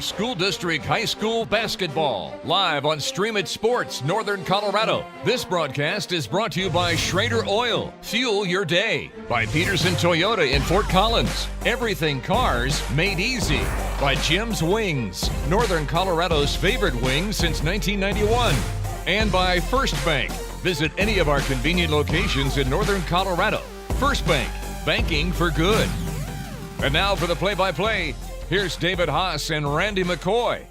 School District High School Basketball, live on Stream It Sports, Northern Colorado. This broadcast is brought to you by Schrader Oil, fuel your day. By Pedersen Toyota in Fort Collins, everything cars made easy. By Jim's Wings, Northern Colorado's favorite wings since 1991. And by First Bank. Visit any of our convenient locations in Northern Colorado. First Bank, banking for good. And now for the play-by-play, here's David Haase and Randy McCoy.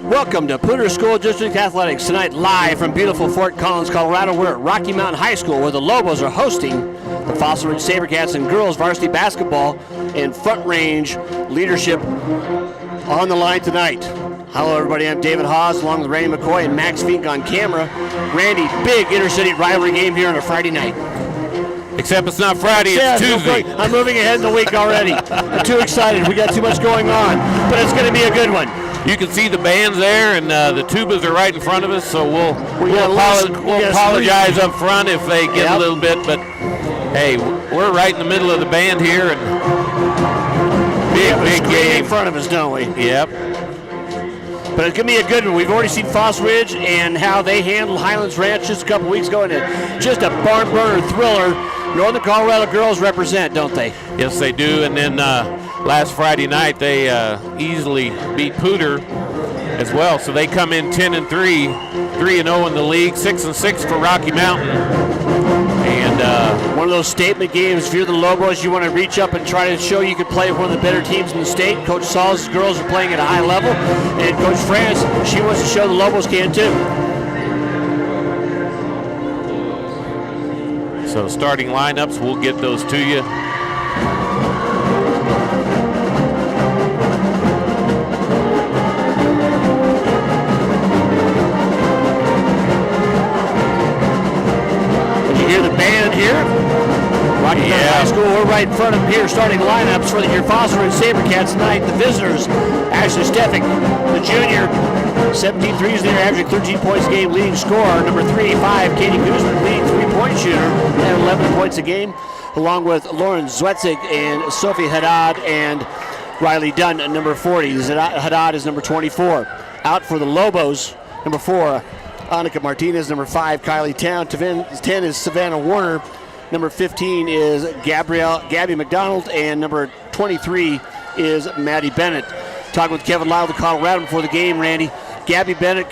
Welcome to Poudre School District Athletics. Tonight, live from beautiful Fort Collins, Colorado. We're at Rocky Mountain High School, where the Lobos are hosting the Fossil Ridge Sabercats and girls varsity basketball, and Front Range leadership on the line tonight. Hello, everybody. I'm David Haase, along with Randy McCoy and Max Fink on camera. Randy, big intercity rivalry game here on a Friday night. Except it's not Friday, it's Tuesday. I'm moving ahead in the week already. I'm too excited. We got too much going on, but it's going to be a good one. You can see the bands there, and the tubas are right in front of us, so we'll apologize up front if they get a little bit, but hey, we're right in the middle of the band here, and big game in front of us, don't we? Yep. But it's going to be a good one. We've already seen Fossil Ridge and how they handled Highlands Ranch just a couple weeks ago, and just a barn burner thriller. Northern Colorado girls represent, don't they? Yes, they do. And then last Friday night, they easily beat Poudre as well. So they come in 10-3, 3-0 in the league, 6-6 for Rocky Mountain. And one of those statement games. If you're the Lobos, you want to reach up and try to show you can play one of the better teams in the state. Coach Saul's girls are playing at a high level, and Coach France, she wants to show the Lobos can too. So starting lineups, we'll get those to you. Did you hear the band here? Rocky Mountain High School, we're right in front of them here, starting lineups for your Fossil Ridge Sabercats tonight. The visitors, Ashley Steffick, the junior, 17 threes there, averaging 13 points a game, leading scorer. Number 385, Katie Guzman, leading three-point shooter, at 11 points a game, along with Lauren Zwetzig and Sophie Haddad and Riley Dunn at number 40. Haddad is number 24. Out for the Lobos, number 4, Annika Martinez. Number 5, Kylie Town. 10 is Savannah Warner. Number 15 is Gabby McDonald, and number 23 is Maddie Bennett. Talking with Kevin Lyle of Colorado before the game, Randy. Gabby McDonald,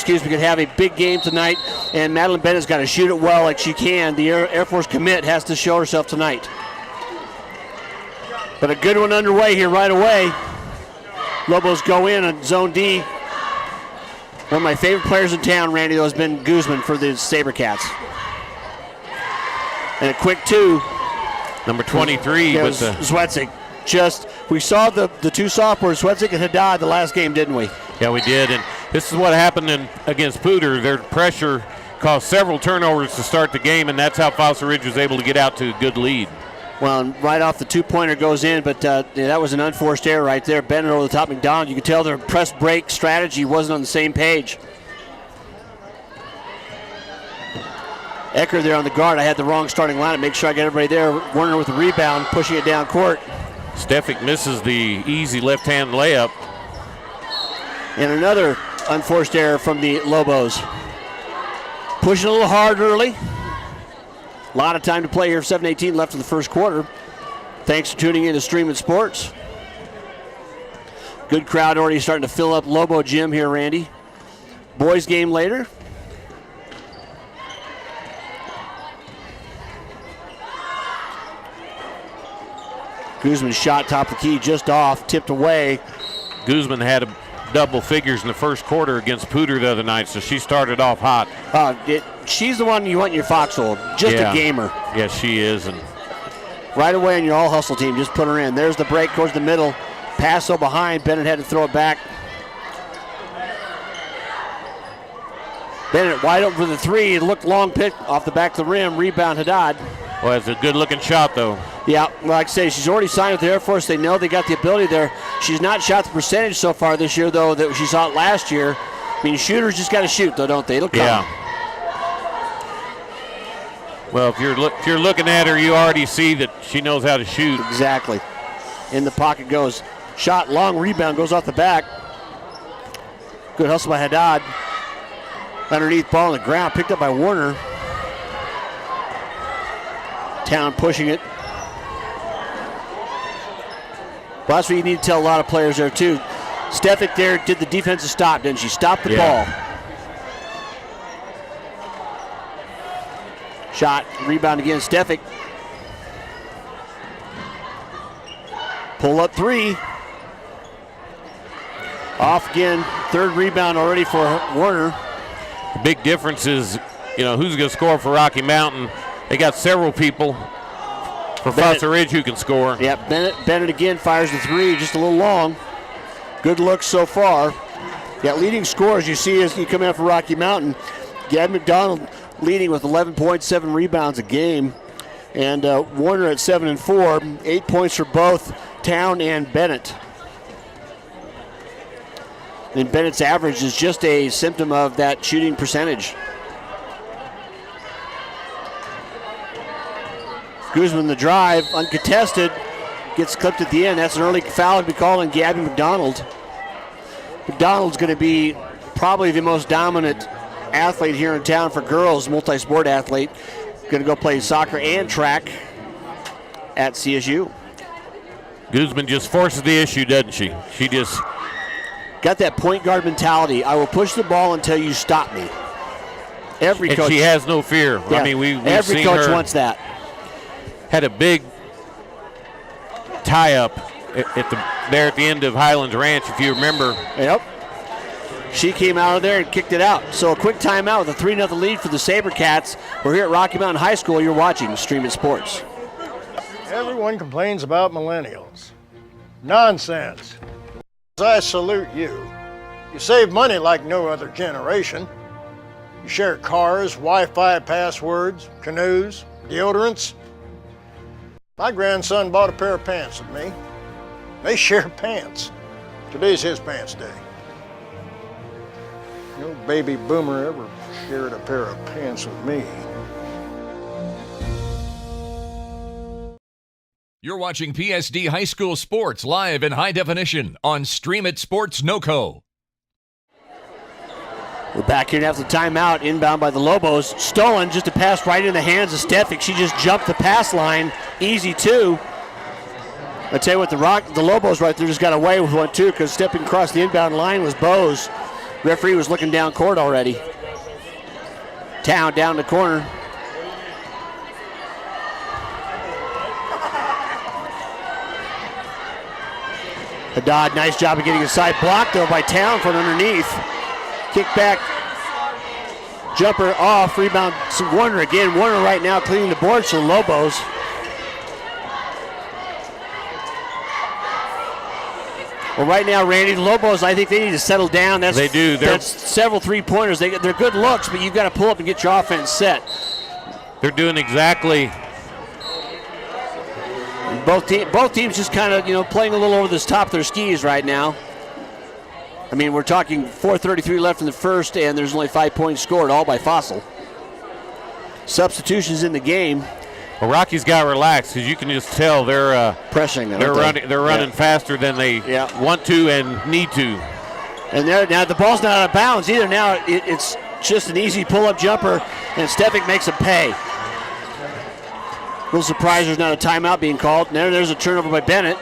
could have a big game tonight, and Madeline Bennett's got to shoot it well like she can. The Air Force commit has to show herself tonight. But a good one underway here right away. Lobos go in on Zone D. One of my favorite players in town, Randy, though, has been Guzman for the Sabercats. And a quick two. Number 23 with the Zwetzig. We saw the two sophomores, Zwetzig and Haddad, the last game, didn't we? Yeah, we did. And this is what happened against Poudre. Their pressure caused several turnovers to start the game, and that's how Fossil Ridge was able to get out to a good lead. Well, and right off the two-pointer goes in, but that was an unforced error right there. Bennett over the top, McDonald. You could tell their press break strategy wasn't on the same page. Ecker there on the guard. I had the wrong starting lineup. Make sure I get everybody there. Warner with the rebound, pushing it down court. Steffick misses the easy left-hand layup. And another unforced error from the Lobos. Pushing a little hard early. A lot of time to play here. 7:18 left in the first quarter. Thanks for tuning in to Stream It Sports. Good crowd already starting to fill up Lobo Gym here, Randy. Boys game later. Guzman shot top of the key, just off, tipped away. Guzman had a double figures in the first quarter against Poudre the other night, so she started off hot. She's the one you want in your foxhole, just a gamer. Yes, she is. And right away on your all-hustle team. Just put her in. There's the break towards the middle. Paso behind. Bennett had to throw it back. Bennett wide open for the three. It looked long pick off the back of the rim. Rebound Haddad. Well, that's a good-looking shot, though. Yeah, like I say, she's already signed with the Air Force. They know they got the ability there. She's not shot the percentage so far this year, though, that she saw it last year. I mean, shooters just got to shoot, though, don't they? It'll come. Yeah. Well, if you're looking at her, you already see that she knows how to shoot. Exactly. In the pocket goes. Shot, long rebound, goes off the back. Good hustle by Haddad. Underneath, ball on the ground, picked up by Warner. Town pushing it. Well, that's what you need to tell a lot of players there, too. Stefik there did the defensive stop, didn't she? Stopped the ball. Shot, rebound again, Stefik. Pull up three. Off again, third rebound already for Warner. The big difference is, who's going to score for Rocky Mountain. They got several people for Foster Ridge who can score. Yeah, Bennett again fires the three, just a little long. Good look so far. Yeah, leading scorers you see as you come out for Rocky Mountain. Gab McDonald leading with 11.7 rebounds a game. And Warner at 7 and 4. 8 points for both Town and Bennett. And Bennett's average is just a symptom of that shooting percentage. Guzman the drive, uncontested, gets clipped at the end. That's an early foul to be called on Gabby McDonald. McDonald's going to be probably the most dominant athlete here in town for girls, multi-sport athlete. Going to go play soccer and track at CSU. Guzman just forces the issue, doesn't she? She just got that point guard mentality. I will push the ball until you stop me. Every coach. And she has no fear. Yeah, I mean, we've every seen coach her wants that. Had a big tie-up there at the end of Highlands Ranch, if you remember. Yep. She came out of there and kicked it out. So a quick timeout with a 3-0 lead for the SaberCats. We're here at Rocky Mountain High School. You're watching Stream It Sports. Everyone complains about millennials. Nonsense. I salute you. You save money like no other generation. You share cars, Wi-Fi passwords, canoes, deodorants. My grandson bought a pair of pants with me. They share pants. Today's his pants day. No baby boomer ever shared a pair of pants with me. You're watching PSD High School Sports live in high definition on Stream It Sports NoCo. We're back here after the timeout, inbound by the Lobos. Stolen, just a pass right in the hands of Stefik. She just jumped the pass line, easy two. I tell you what, the Lobos right there just got away with one too, because stepping across the inbound line was Bose. Referee was looking down court already. Town down the corner. Haddad, nice job of getting a side block though by Town from underneath. Kick back, jumper off, rebound to Warner again. Warner right now cleaning the boards for the Lobos. Well, right now, Randy, the Lobos, I think they need to settle down. They do. That's several three-pointers. They're good looks, but you've got to pull up and get your offense set. They're doing exactly. Both teams just kind of, playing a little over the top of their skis right now. I mean, we're talking 4:33 left in the first, and there's only 5 points scored, all by Fossil. Substitutions in the game. Well, Rocky's got to relax because you can just tell they're pressing. They're running faster than they want to and need to. And now the ball's not out of bounds either. Now it's just an easy pull-up jumper, and Stefik makes them pay. A little surprised there's not a timeout being called. Now there's a turnover by Bennett.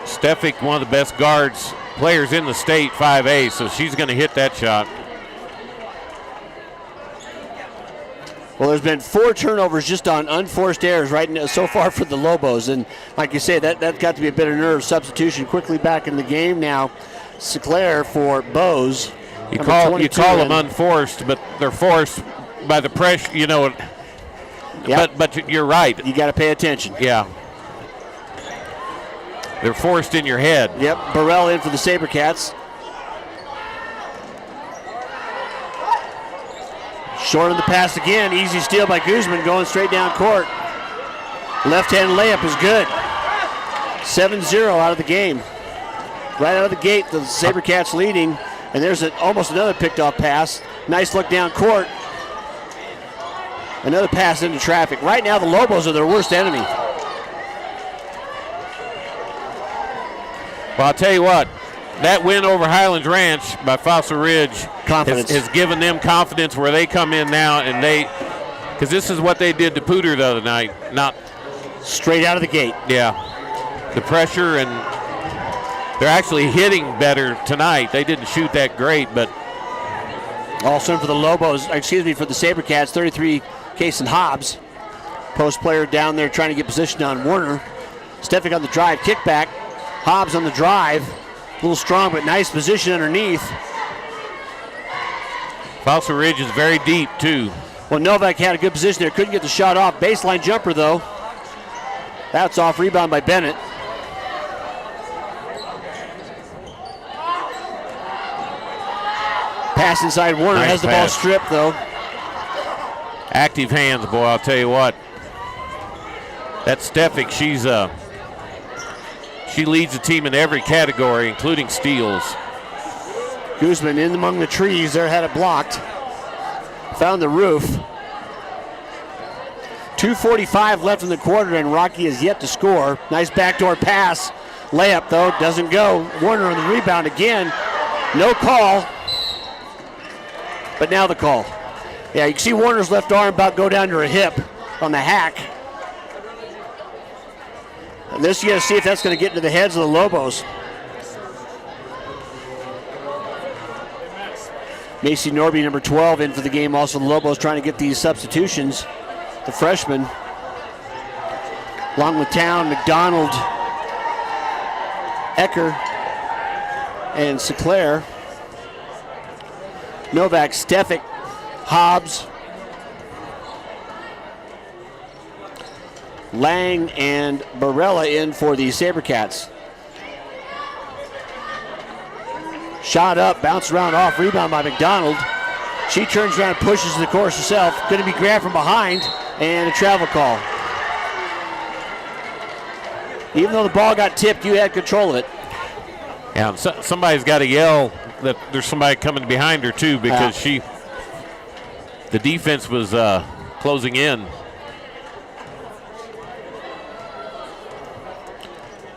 Stefik, one of the best guards players in the state, 5A, so she's going to hit that shot. Well, there's been 4 turnovers just on unforced errors right now so far for the Lobos, and like you say, that got to be a bit of nerve. Substitution quickly back in the game now. Sinclair for Bose. You call them unforced, but they're forced by the pressure. But you're right. You got to pay attention. Yeah. they're forced in your head. Yep, Burrell in for the SaberCats. Short on the pass again. Easy steal by Guzman going straight down court. Left-hand layup is good. 7-0 out of the game. Right out of the gate, the SaberCats leading. And there's almost another picked off pass. Nice look down court. Another pass into traffic. Right now the Lobos are their worst enemy. Well, I'll tell you what, that win over Highlands Ranch by Fossil Ridge has given them confidence where they come in now, and because this is what they did to Pooter the other night. Not straight out of the gate. Yeah, the pressure, and they're actually hitting better tonight. They didn't shoot that great, but also for the Lobos, for the SaberCats, 33 Kason Hobbs. Post player down there trying to get position on Warner. Stefik on the drive, kickback. Hobbs on the drive. A little strong, but nice position underneath. Fossil Ridge is very deep, too. Well, Novak had a good position there. Couldn't get the shot off. Baseline jumper, though. That's off. Rebound by Bennett. Pass inside. Warner nice has the pass. ball stripped, though. Active hands, boy, I'll tell you what. That Stefik, she leads the team in every category, including steals. Guzman in among the trees there, had it blocked. Found the roof. 2:45 left in the quarter, and Rocky is yet to score. Nice backdoor pass. Layup, though, doesn't go. Warner on the rebound again. No call. But now the call. Yeah, you can see Warner's left arm about to go down to her hip on the hack. And this, you got to see if that's going to get into the heads of the Lobos. Macy Norby, number 12, in for the game. Also, the Lobos trying to get these substitutions. The freshman. Along with Town, McDonald, Ecker, and Sinclair. Novak, Stefik, Hobbs, Lang, and Barella in for the SaberCats. Shot up, bounced around off, rebound by McDonald. She turns around and pushes the course herself. Going to be grabbed from behind, and a travel call. Even though the ball got tipped, you had control of it. Yeah, somebody's got to yell that there's somebody coming behind her, too, because the defense was closing in.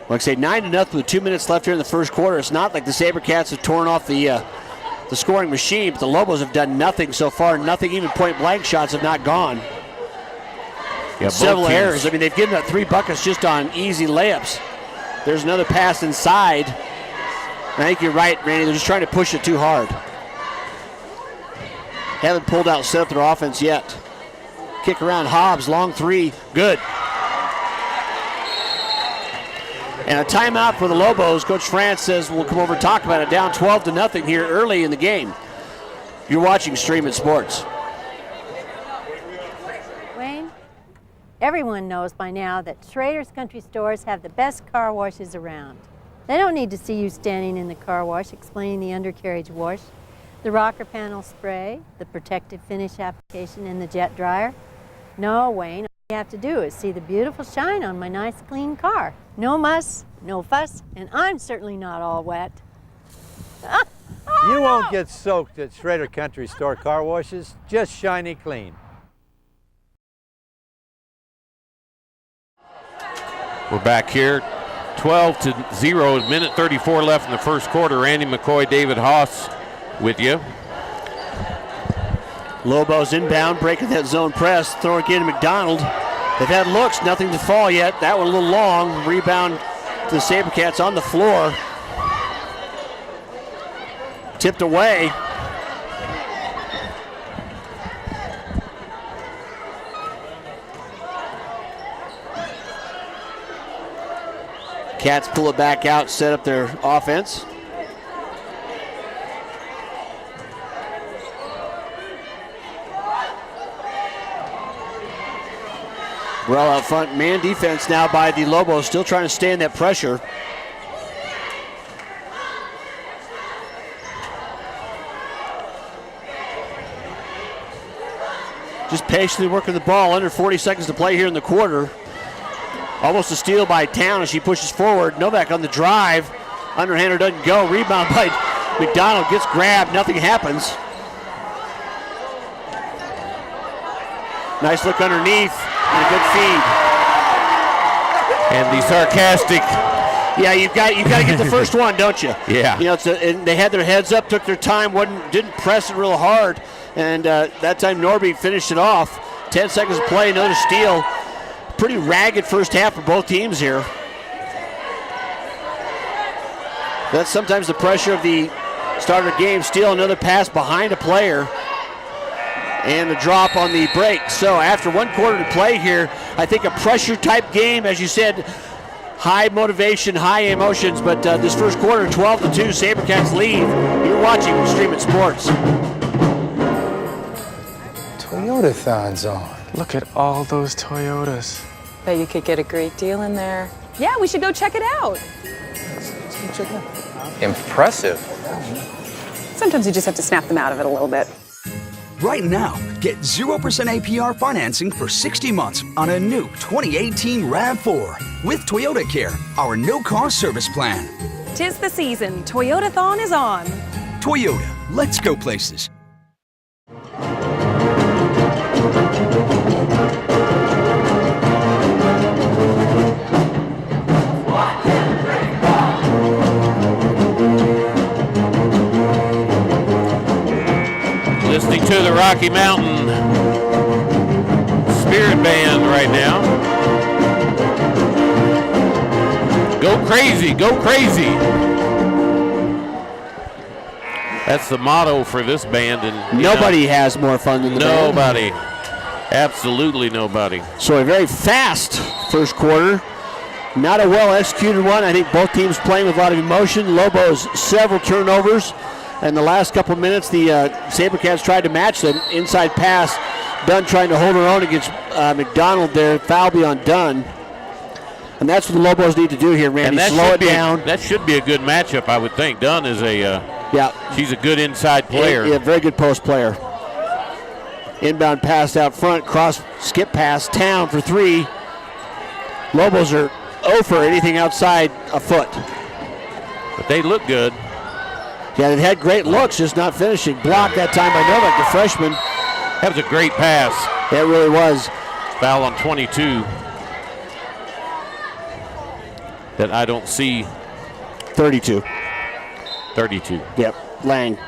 Like I say, 9-0 with 2 minutes left here in the first quarter. It's not like the SaberCats have torn off the scoring machine, but the Lobos have done nothing so far. Nothing, even point-blank shots have not gone. Yeah, several errors. I mean, they've given up 3 buckets just on easy layups. There's another pass inside. I think you're right, Randy. They're just trying to push it too hard. Haven't pulled out, set up their offense yet. Kick around Hobbs, long 3, good. And a timeout for the Lobos. Coach France says we'll come over and talk about it. Down 12-0 here early in the game. You're watching Stream It Sports. Wayne, everyone knows by now that Schrader's Country Stores have the best car washes around. They don't need to see you standing in the car wash explaining the undercarriage wash, the rocker panel spray, the protective finish application, and the jet dryer. No, Wayne, all you have to do is see the beautiful shine on my nice clean car. No muss, no fuss, and I'm certainly not all wet. You won't get soaked at Schrader Country Store car washes, just shiny clean. We're back here, 12-0, minute 34 left in the first quarter. Randy McCoy, David Haase with you. Lobos inbound, breaking that zone press, throw again to McDonald. They've had looks, nothing to fall yet. That one a little long. Rebound to the SaberCats on the floor. Tipped away. Cats pull it back out, set up their offense. Well, out front, man defense now by the Lobos, still trying to stay in that pressure. Just patiently working the ball. Under 40 seconds to play here in the quarter. Almost a steal by Town as she pushes forward. Novak on the drive. Underhander doesn't go. Rebound by McDonald. Gets grabbed. Nothing happens. Nice look underneath. And a good feed. And the sarcastic. Yeah, you've got to get the first one, don't you? Yeah. You know, and they had their heads up, took their time, didn't press it real hard, and that time Norby finished it off. 10 seconds to play, another steal. Pretty ragged first half for both teams here. That's sometimes the pressure of the starter game. Steal another pass behind a player. And a drop on the break. So after 1 quarter to play here, I think a pressure type game, as you said, high motivation, high emotions, but this first quarter, 12-2, Sabercats lead. You're watching Stream It Sports. Toyota-thon's on. Look at all those Toyotas. Bet you could get a great deal in there. Yeah, we should go check it out. Let's go check it out. Impressive. Sometimes you just have to snap them out of it a little bit. Right now, get 0% APR financing for 60 months on a new 2018 RAV4 with Toyota Care, our no-cost service plan. 'Tis the season. Toyota-thon is on. Toyota, let's go places. Listening to the Rocky Mountain Spirit Band right now. Go crazy, go crazy. That's the motto for this band. And Nobody has more fun than the band. Nobody. Absolutely nobody. So a very fast first quarter. Not a well-executed one. I think both teams playing with a lot of emotion. Lobos, several turnovers. And the last couple of minutes, the Sabercats tried to match them. Inside pass, Dunn trying to hold her own against McDonald there. Foul be on Dunn. And that's what the Lobos need to do here, Randy. Slow it down. That should be a good matchup, I would think. Dunn is she's a good inside player. Yeah, very good post player. Inbound pass out front, cross skip pass, Town for 3. Lobos are 0 for anything outside a foot. But they look good. Yeah, they had great looks, just not finishing. Blocked that time by Novak, the freshman. That was a great pass. Yeah, it really was. Foul on 22. That I don't see. 32. 32. Yep, Lang.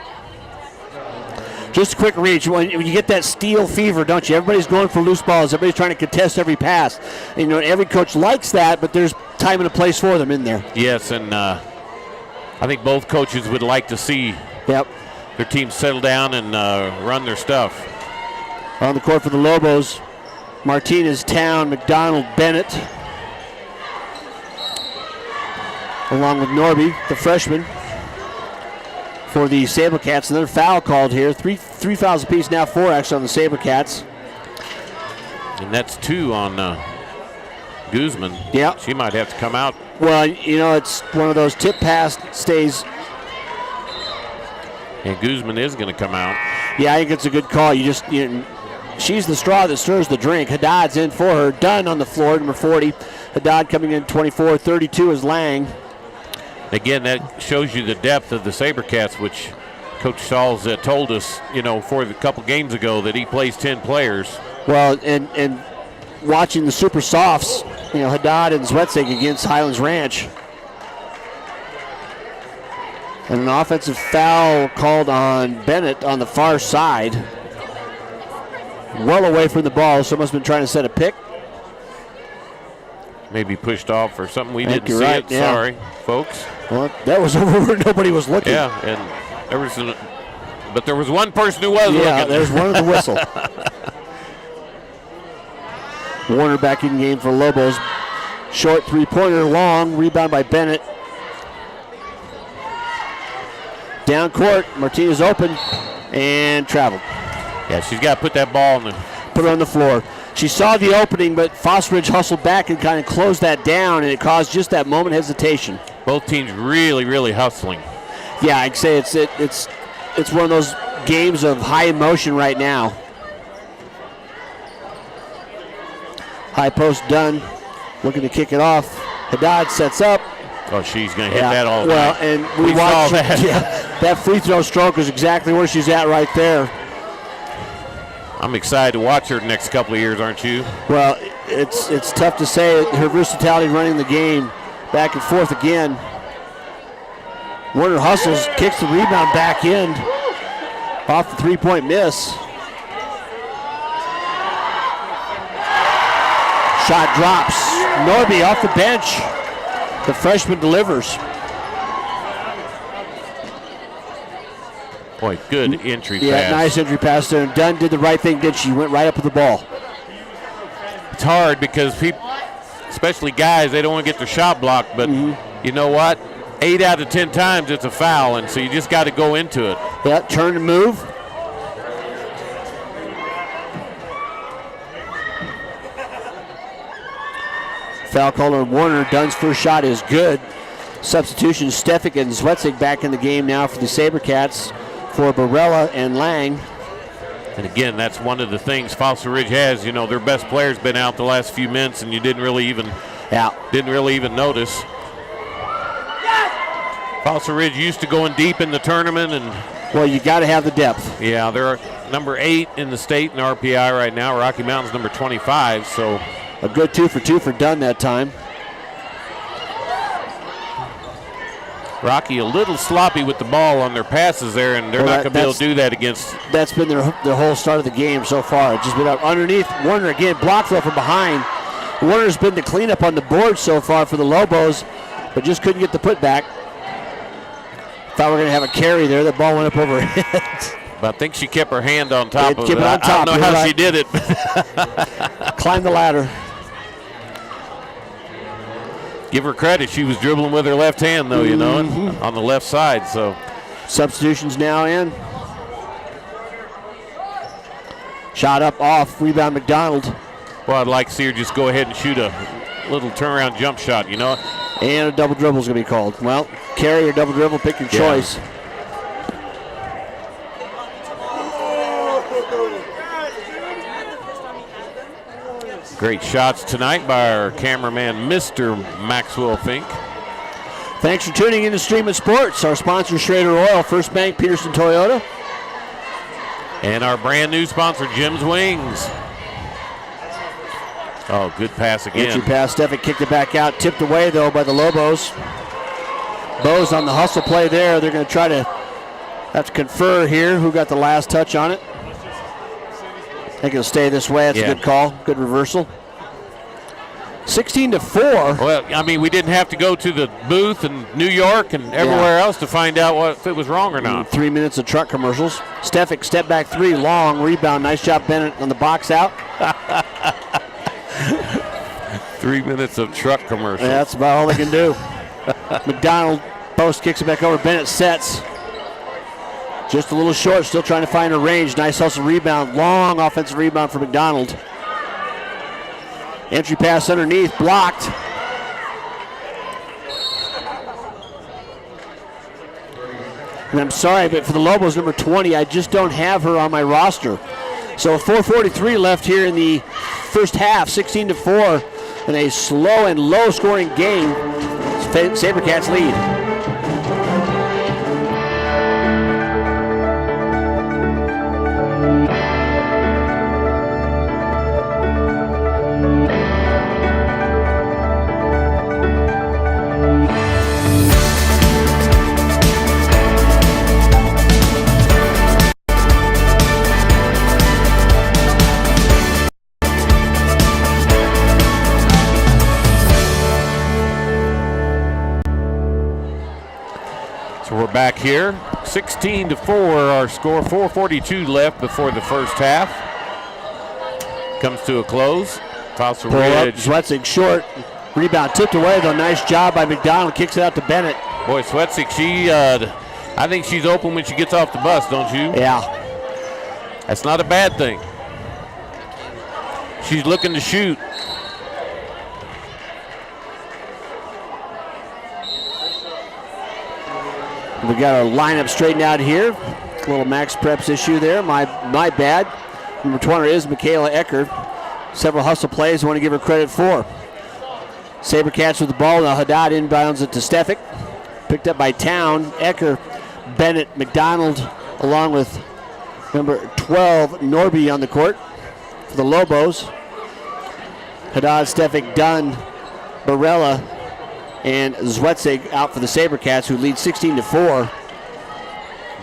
Just a quick reach. When you get that steal fever, don't you? Everybody's going for loose balls. Everybody's trying to contest every pass. And, you know, every coach likes that, but there's time and a place for them in there. Yes, and I think both coaches would like to see their team settle down and run their stuff. On the court for the Lobos, Martinez, Town, McDonald, Bennett, along with Norby, the freshman. For the Sabercats, another foul called here. Three fouls apiece now, 4 actually on the Sabercats. And that's 2 on Guzman. Yeah. She might have to come out. Well, you know, it's one of those tip pass stays. And Guzman is going to come out. Yeah, I think it's a good call. She's the straw that stirs the drink. Haddad's in for her. Dunn on the floor, number 40. Haddad coming in 24. 32 is Lang. Again, that shows you the depth of the Sabercats, which Coach Sauls told us, for a couple games ago that he plays 10 players. Well, and watching the Super Softs, Haddad and Zwetzig against Highlands Ranch. And an offensive foul called on Bennett on the far side. Well away from the ball. Someone's been trying to set a pick. Maybe pushed off or something. We didn't see right, it. yeah. Sorry, folks. Well, that was over where nobody was looking. Yeah, and there was one person who was looking. Yeah, there's one with the whistle. Warner back in game for Lobos. Short three-pointer, long, rebound by Bennett. Down court, Martinez open and traveled. Yeah, she's got to put that ball in the. Put her on the floor. She saw the opening, but Foster Ridge hustled back and kind of closed that down, and it caused just that moment of hesitation. Both teams really, really hustling. Yeah, I'd say it's one of those games of high emotion right now. High post done, looking to kick it off. Haddad sets up. Oh, she's going to hit that all well, night. and we watched saw that. Yeah, that free throw stroke is exactly where she's at right there. I'm excited to watch her the next couple of years, aren't you? Well, it's tough to say. Her versatility running the game back and forth again. Warner hustles, kicks the rebound back in off the three-point miss. Shot drops. Norby off the bench. The freshman delivers. Boy, good entry pass. Yeah, nice entry pass there. And Dunn did the right thing, did she? Went right up with the ball. It's hard because people, especially guys, they don't want to get their shot blocked, but you know what? 8 out of 10 times it's a foul, and so you just got to go into it. Yeah, turn and move. Foul call on Warner. Dunn's first shot is good. Substitution, Stefik and Zwetsik back in the game now for the SaberCats for Barella and Lang. And again, that's one of the things Foster Ridge has. You know, their best player's been out the last few minutes, and you didn't really even notice. Foster Ridge used to going deep in the tournament, and well, you got to have the depth. Yeah, they're number 8 in the state in RPI right now. Rocky Mountain's number 25, so a good 2 for 2 for Dunn that time. Rocky a little sloppy with the ball on their passes there, and they're not going to be able to do that against. That's been their whole start of the game so far. It's just been up underneath. Warner again, block throw from behind. Warner's been the cleanup on the board so far for the Lobos, but just couldn't get the putback. Thought we were going to have a carry there. The ball went up over her head. But I think she kept her hand on top of it. Kept it on top. I don't know how she did it. Climbed the ladder. Give her credit. She was dribbling with her left hand, though, you know, on the left side. So substitutions now in. Shot up off. Rebound McDonald. Well, I'd like to see her just go ahead and shoot a little turnaround jump shot, you know. And a double dribble is going to be called. Well, carry or double dribble, pick your choice. Great shots tonight by our cameraman, Mr. Maxwell Fink. Thanks for tuning in to Stream of Sports. Our sponsor, Schrader Oil, First Bank, Pedersen Toyota. And our brand new sponsor, Jim's Wings. Oh, good pass again. Entry pass. Stefik kicked it back out. Tipped away, though, by the Lobos. Bows on the hustle play there. They're going to try to have to confer here who got the last touch on it. I think it'll stay this way. That's a good call. Good reversal. 16-4. Well, I mean, we didn't have to go to the booth in New York and everywhere else to find out if it was wrong or not. 3 minutes of truck commercials. Stefik, step back 3, long rebound. Nice job, Bennett, on the box out. 3 minutes of truck commercials. Yeah, that's about all they can do. McDonald post kicks it back over. Bennett sets. Just a little short, still trying to find her range. Nice hustle rebound. Long offensive rebound for McDonald. Entry pass underneath, blocked. And I'm sorry, but for the Lobos, number 20, I just don't have her on my roster. So 4:43 left here in the first half, 16-4, in a slow and low-scoring game. SaberCats lead. Back here, 16-4 our score, 4:42 left before the first half. Comes to a close. Foster Ridge. Zwetsik short. Rebound tipped away though. Nice job by McDonald. Kicks it out to Bennett. Boy, Zwetsik, I think she's open when she gets off the bus, don't you? Yeah. That's not a bad thing. She's looking to shoot. We got our lineup straightened out here. A little max preps issue there. My bad. Number 20 is Michaela Ecker. Several hustle plays I want to give her credit for. Sabercats with the ball. Now Haddad inbounds it to Stefik. Picked up by Town. Ecker, Bennett, McDonald, along with number 12, Norby on the court for the Lobos. Haddad, Stefik, Dunn, Barella, and Zwetzig out for the Sabercats, who lead 16-4.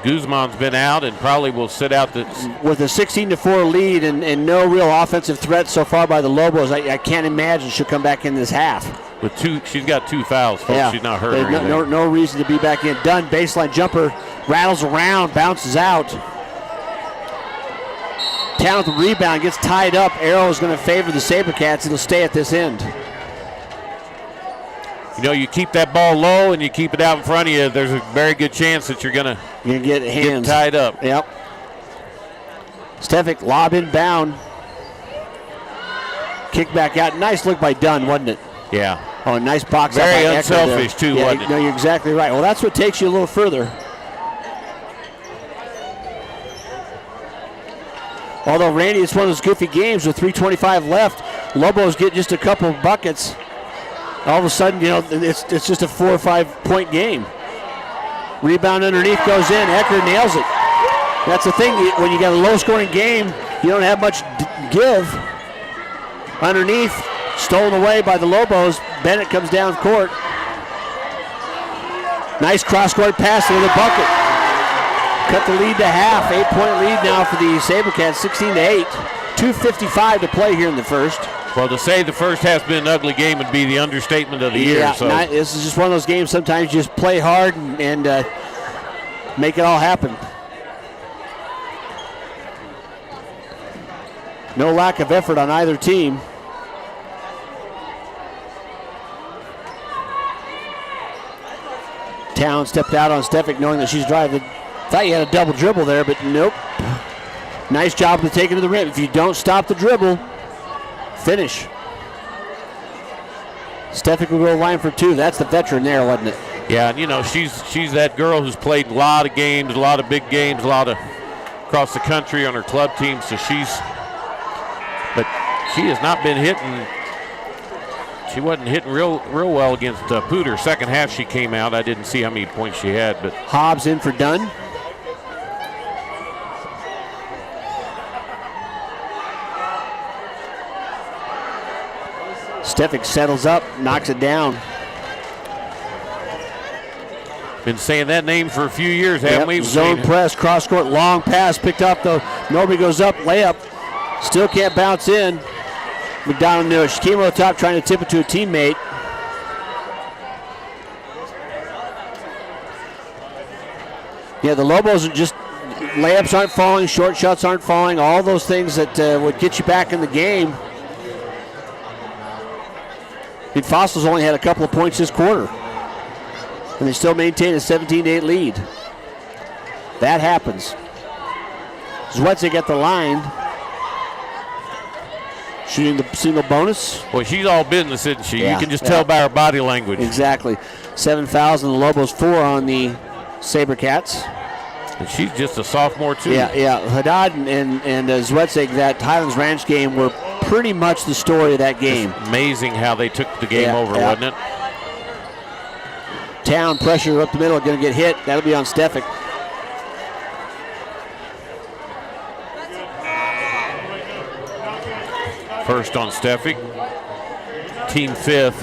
Guzman's been out and probably will sit out with a 16-4 lead and no real offensive threat so far by the Lobos. I can't imagine she'll come back in this half. With she's got 2 fouls, folks. Yeah. She's not hurt or anything. No reason to be back in. Dunn, baseline jumper, rattles around, bounces out. Town with the rebound, gets tied up. Arrow is going to favor the Sabercats. It'll stay at this end. You know, you keep that ball low and you keep it out in front of you, there's a very good chance that you're going to get hands tied up. Yep. Stefik, lob inbound. Kick back out. Nice look by Dunn, wasn't it? Yeah. Oh, nice box very up by unselfish, Ecker too, wasn't it? No, you're exactly right. Well, that's what takes you a little further. Although, Randy, it's one of those goofy games with 3:25 left. Lobos get just a couple of buckets. All of a sudden, you know, it's just a 4 or 5 point game. Rebound underneath goes in. Ecker nails it. That's the thing. When you got a low-scoring game, you don't have much give. Underneath, stolen away by the Lobos. Bennett comes down court. Nice cross-court pass with a bucket. Cut the lead to half. 8-point lead now for the Sabercats, 16-8. 2:55 to play here in the first. Well, to say the first half's been an ugly game would be the understatement of the year. So This is just one of those games sometimes you just play hard and make it all happen. No lack of effort on either team. Town stepped out on Stefik knowing that she's driving. Thought you had a double dribble there, but nope. Nice job to take it to the rim. If you don't stop the dribble, finish. Stefik will go line for 2. That's the veteran there, wasn't it? Yeah, and you know, she's that girl who's played a lot of games, a lot of big games, a lot of across the country on her club team. So but she has not been hitting. She wasn't hitting real well against Pooter. Second half she came out. I didn't see how many points she had, but Hobbs in for Dunn. Stefik settles up, knocks it down. Been saying that name for a few years, haven't we? Zone press, cross court, long pass picked up though. Nobody goes up, layup. Still can't bounce in. McDonald knew it. She came over the top trying to tip it to a teammate. Yeah, the Lobos are just, layups aren't falling, short shots aren't falling, all those things that would get you back in the game. Fossils only had a couple of points this quarter, and they still maintain a 17-8 lead. That happens. Zwetzig at the line, shooting the single bonus. Well, she's all business, isn't she? Yeah, you can just tell by her body language. Exactly. 7 fouls on the Lobos, 4 on the Sabercats. And she's just a sophomore, too. Yeah. Haddad and Zwetzig, that Highlands Ranch game, were pretty much the story of that game. It's amazing how they took the game over, wasn't it? Town pressure up the middle, going to get hit. That'll be on Stefik. First on Stefik. Team 5th.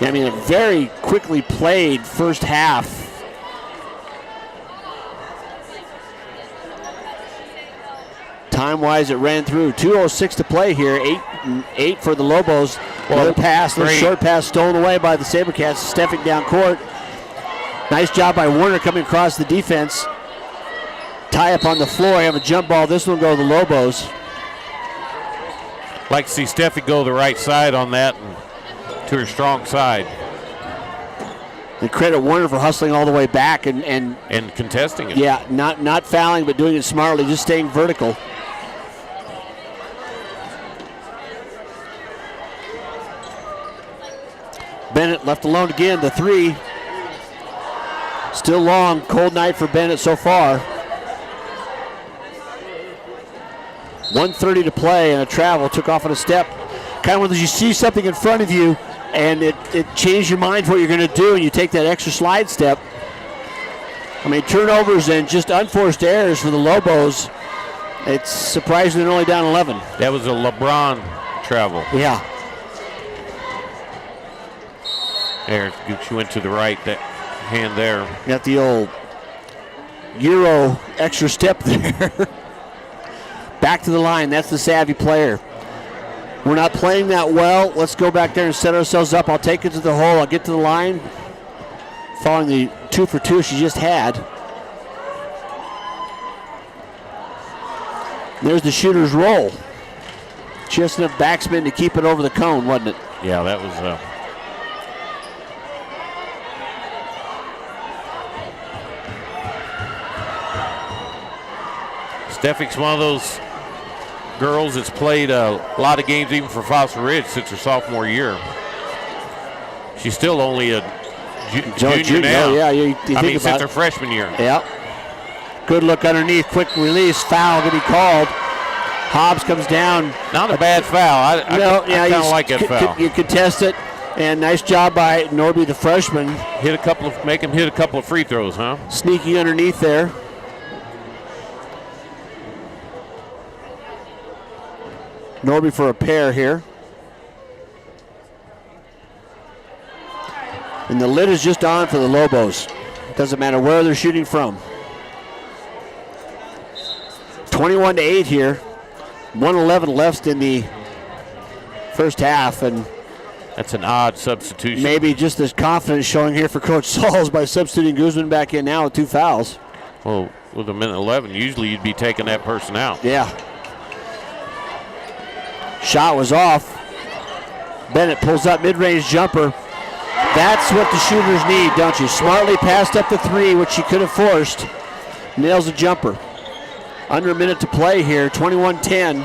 Yeah, I mean, a very quickly played first half. Time-wise, it ran through. 2:06 to play here. 8 for the Lobos. Well, pass, the short pass stolen away by the Sabercats. Stefik down court. Nice job by Warner coming across the defense. Tie up on the floor. You have a jump ball. This one will go to the Lobos. Like to see Stefik go the right side on that and to her strong side. And credit Warner for hustling all the way back and contesting it. Yeah, not fouling, but doing it smartly, just staying vertical. Bennett left alone again, the three. Still long, cold night for Bennett so far. 1:30 to play, and a travel, took off on a step. Kind of when you see something in front of you and it changes your mind what you're going to do, and you take that extra slide step. I mean, turnovers and just unforced errors for the Lobos. It's surprising they're only down 11. That was a LeBron travel. Yeah. There, she went to the right, that hand there. Got the old Euro extra step there. Back to the line, that's the savvy player. We're not playing that well. Let's go back there and set ourselves up. I'll take it to the hole, I'll get to the line. Following the 2 for 2 she just had. There's the shooter's roll. Just enough backspin to keep it over the cone, wasn't it? Yeah, that was Steffick's one of those girls that's played a lot of games even for Foster Ridge since her sophomore year. She's still only a junior now. Yeah, you think about since her freshman year. Yeah. Good look underneath, quick release, foul going to be called. Hobbs comes down. Not a bad foul. I kind of like that foul. You contest it, and nice job by Norby, the freshman. Make him hit a couple of free throws, huh? Sneaky underneath there. Norby for a pair here. And the lid is just on for the Lobos. Doesn't matter where they're shooting from. 21-8 here. 1:11 left in the first half, and that's an odd substitution. Maybe just as confidence showing here for Coach Sauls by substituting Guzman back in now with 2 fouls. Well, with a minute 11, usually you'd be taking that person out. Yeah. Shot was off. Bennett pulls up mid-range jumper. That's what the shooters need, don't you? Smartly passed up the 3, which she could have forced. Nails the jumper. Under a minute to play here, 21-10.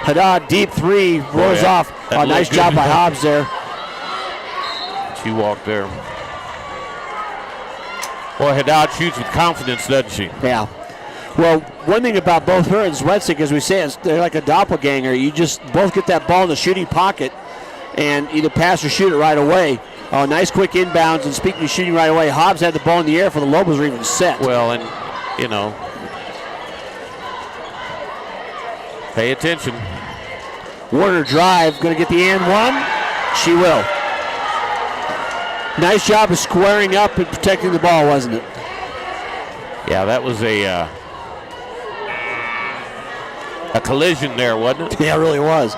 Haddad, deep 3, rolls off. Oh, nice job by Hobbs there. She walked there. Boy, Haddad shoots with confidence, doesn't she? Yeah. Well, one thing about both her and Zwetzik, as we say, is they're like a doppelganger. You just both get that ball in the shooting pocket and either pass or shoot it right away. Oh, nice quick inbounds, and speaking of shooting right away, Hobbs had the ball in the air for the Lobos were even set. Well, and, pay attention. Warner drive, going to get the and one. She will. Nice job of squaring up and protecting the ball, wasn't it? Yeah, that was a collision there, wasn't it? Yeah, it really was.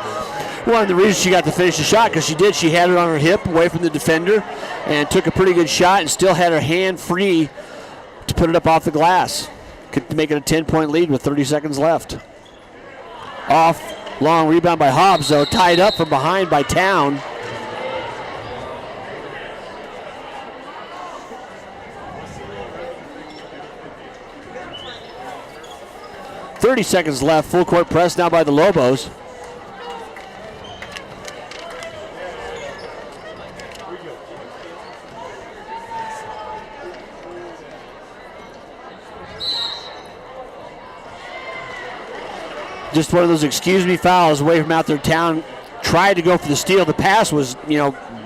One of the reasons she got to finish the shot, because she did. She had it on her hip away from the defender and took a pretty good shot and still had her hand free to put it up off the glass. Could make it a 10-point lead with 30 seconds left. Off, long rebound by Hobbs, though. Tied up from behind by Town. .30 seconds left. Full court press now by the Lobos. Just one of those excuse me fouls away from out there. Town tried to go for the steal. The pass was,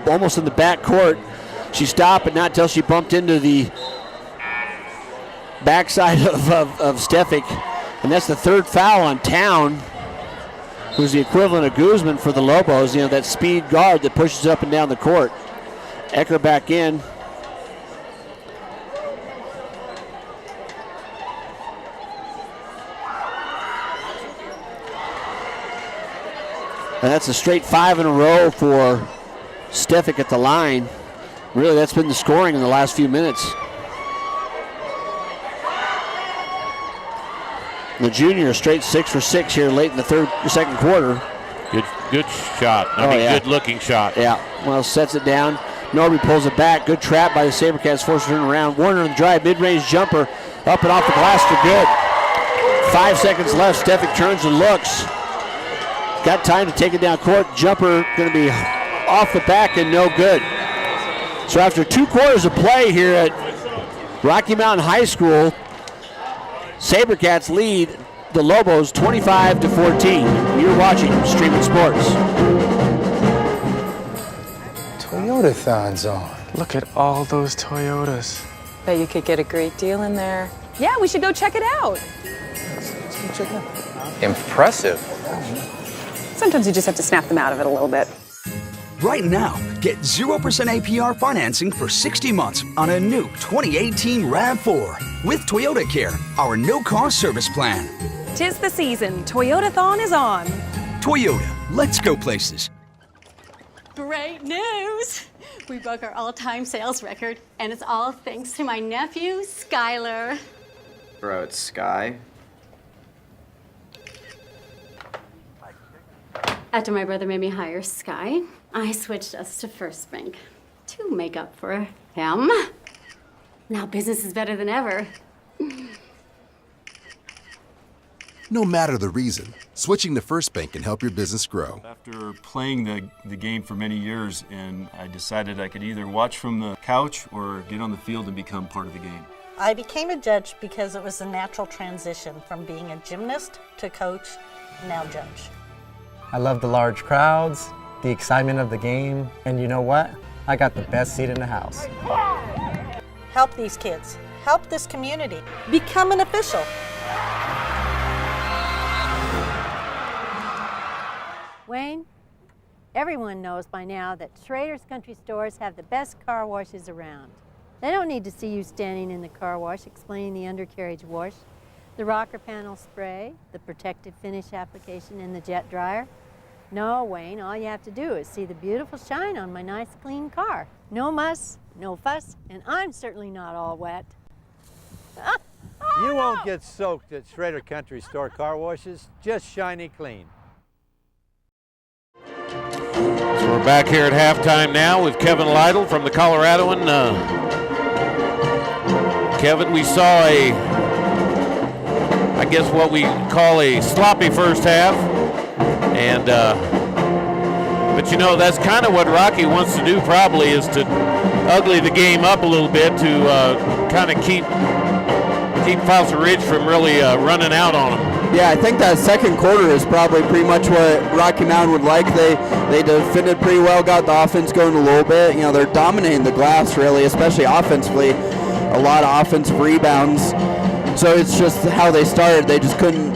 almost in the back court. She stopped, but not until she bumped into the backside of Steffick. And that's the 3rd foul on Town, who's the equivalent of Guzman for the Lobos, that speed guard that pushes up and down the court. Ecker back in. And that's a straight 5 in a row for Steffick at the line. Really, that's been the scoring in the last few minutes. The junior straight 6 for 6 here late in the second quarter. Good shot. Good looking shot. Yeah. Well, sets it down. Norby pulls it back. Good trap by the Sabercats, forced to turn around. Warner on the drive, mid-range jumper, up and off the glass for good. 5 seconds left. Steffick turns and looks. got time to take it down court. Jumper going to be off the back and no good. So after 2 quarters of play here at Rocky Mountain High School, SaberCats lead the Lobos 25-14. You're watching Streaming Sports. Toyota-thon's on. Look at all those Toyotas. Bet you could get a great deal in there. Yeah, we should go check it out. Impressive. Sometimes you just have to snap them out of it a little bit. Right now, get 0% APR financing for 60 months on a new 2018 RAV4 with Toyota Care, our no-cost service plan. 'Tis the season. Toyota-thon is on. Toyota, let's go places. Great news! We broke our all-time sales record, and it's all thanks to my nephew, Skylar. Bro, it's Sky. After my brother made me hire Sky, I switched us to First Bank to make up for him. Now business is better than ever. No matter the reason, switching to First Bank can help your business grow. After playing the game for many years, and I decided I could either watch from the couch or get on the field and become part of the game. I became a judge because it was a natural transition from being a gymnast to coach, now judge. I love the large crowds, the excitement of the game, and you know what? I got the best seat in the house. Help these kids. Help this community. Become an official. Wayne, everyone knows by now that Schrader's Country Stores have the best car washes around. They don't need to see you standing in the car wash explaining the undercarriage wash, the rocker panel spray, the protective finish application, and the jet dryer. No, Wayne, all you have to do is see the beautiful shine on my nice clean car. No muss, no fuss, and I'm certainly not all wet. You won't get soaked at Schrader Country Store car washes, just shiny clean. So we're back here at halftime now with Kevin Lytle from the Coloradoan. Kevin, we saw I guess what we call a sloppy first half. And, but you know, that's kind of what Rocky wants to do probably, is to ugly the game up a little bit to kind of keep Fossil Ridge from really running out on them. Yeah, I think that second quarter is probably pretty much what Rocky Mountain would like. They defended pretty well, got the offense going a little bit. You know, they're dominating the glass really, especially offensively. A lot of offensive rebounds. So it's just how they started. They just couldn't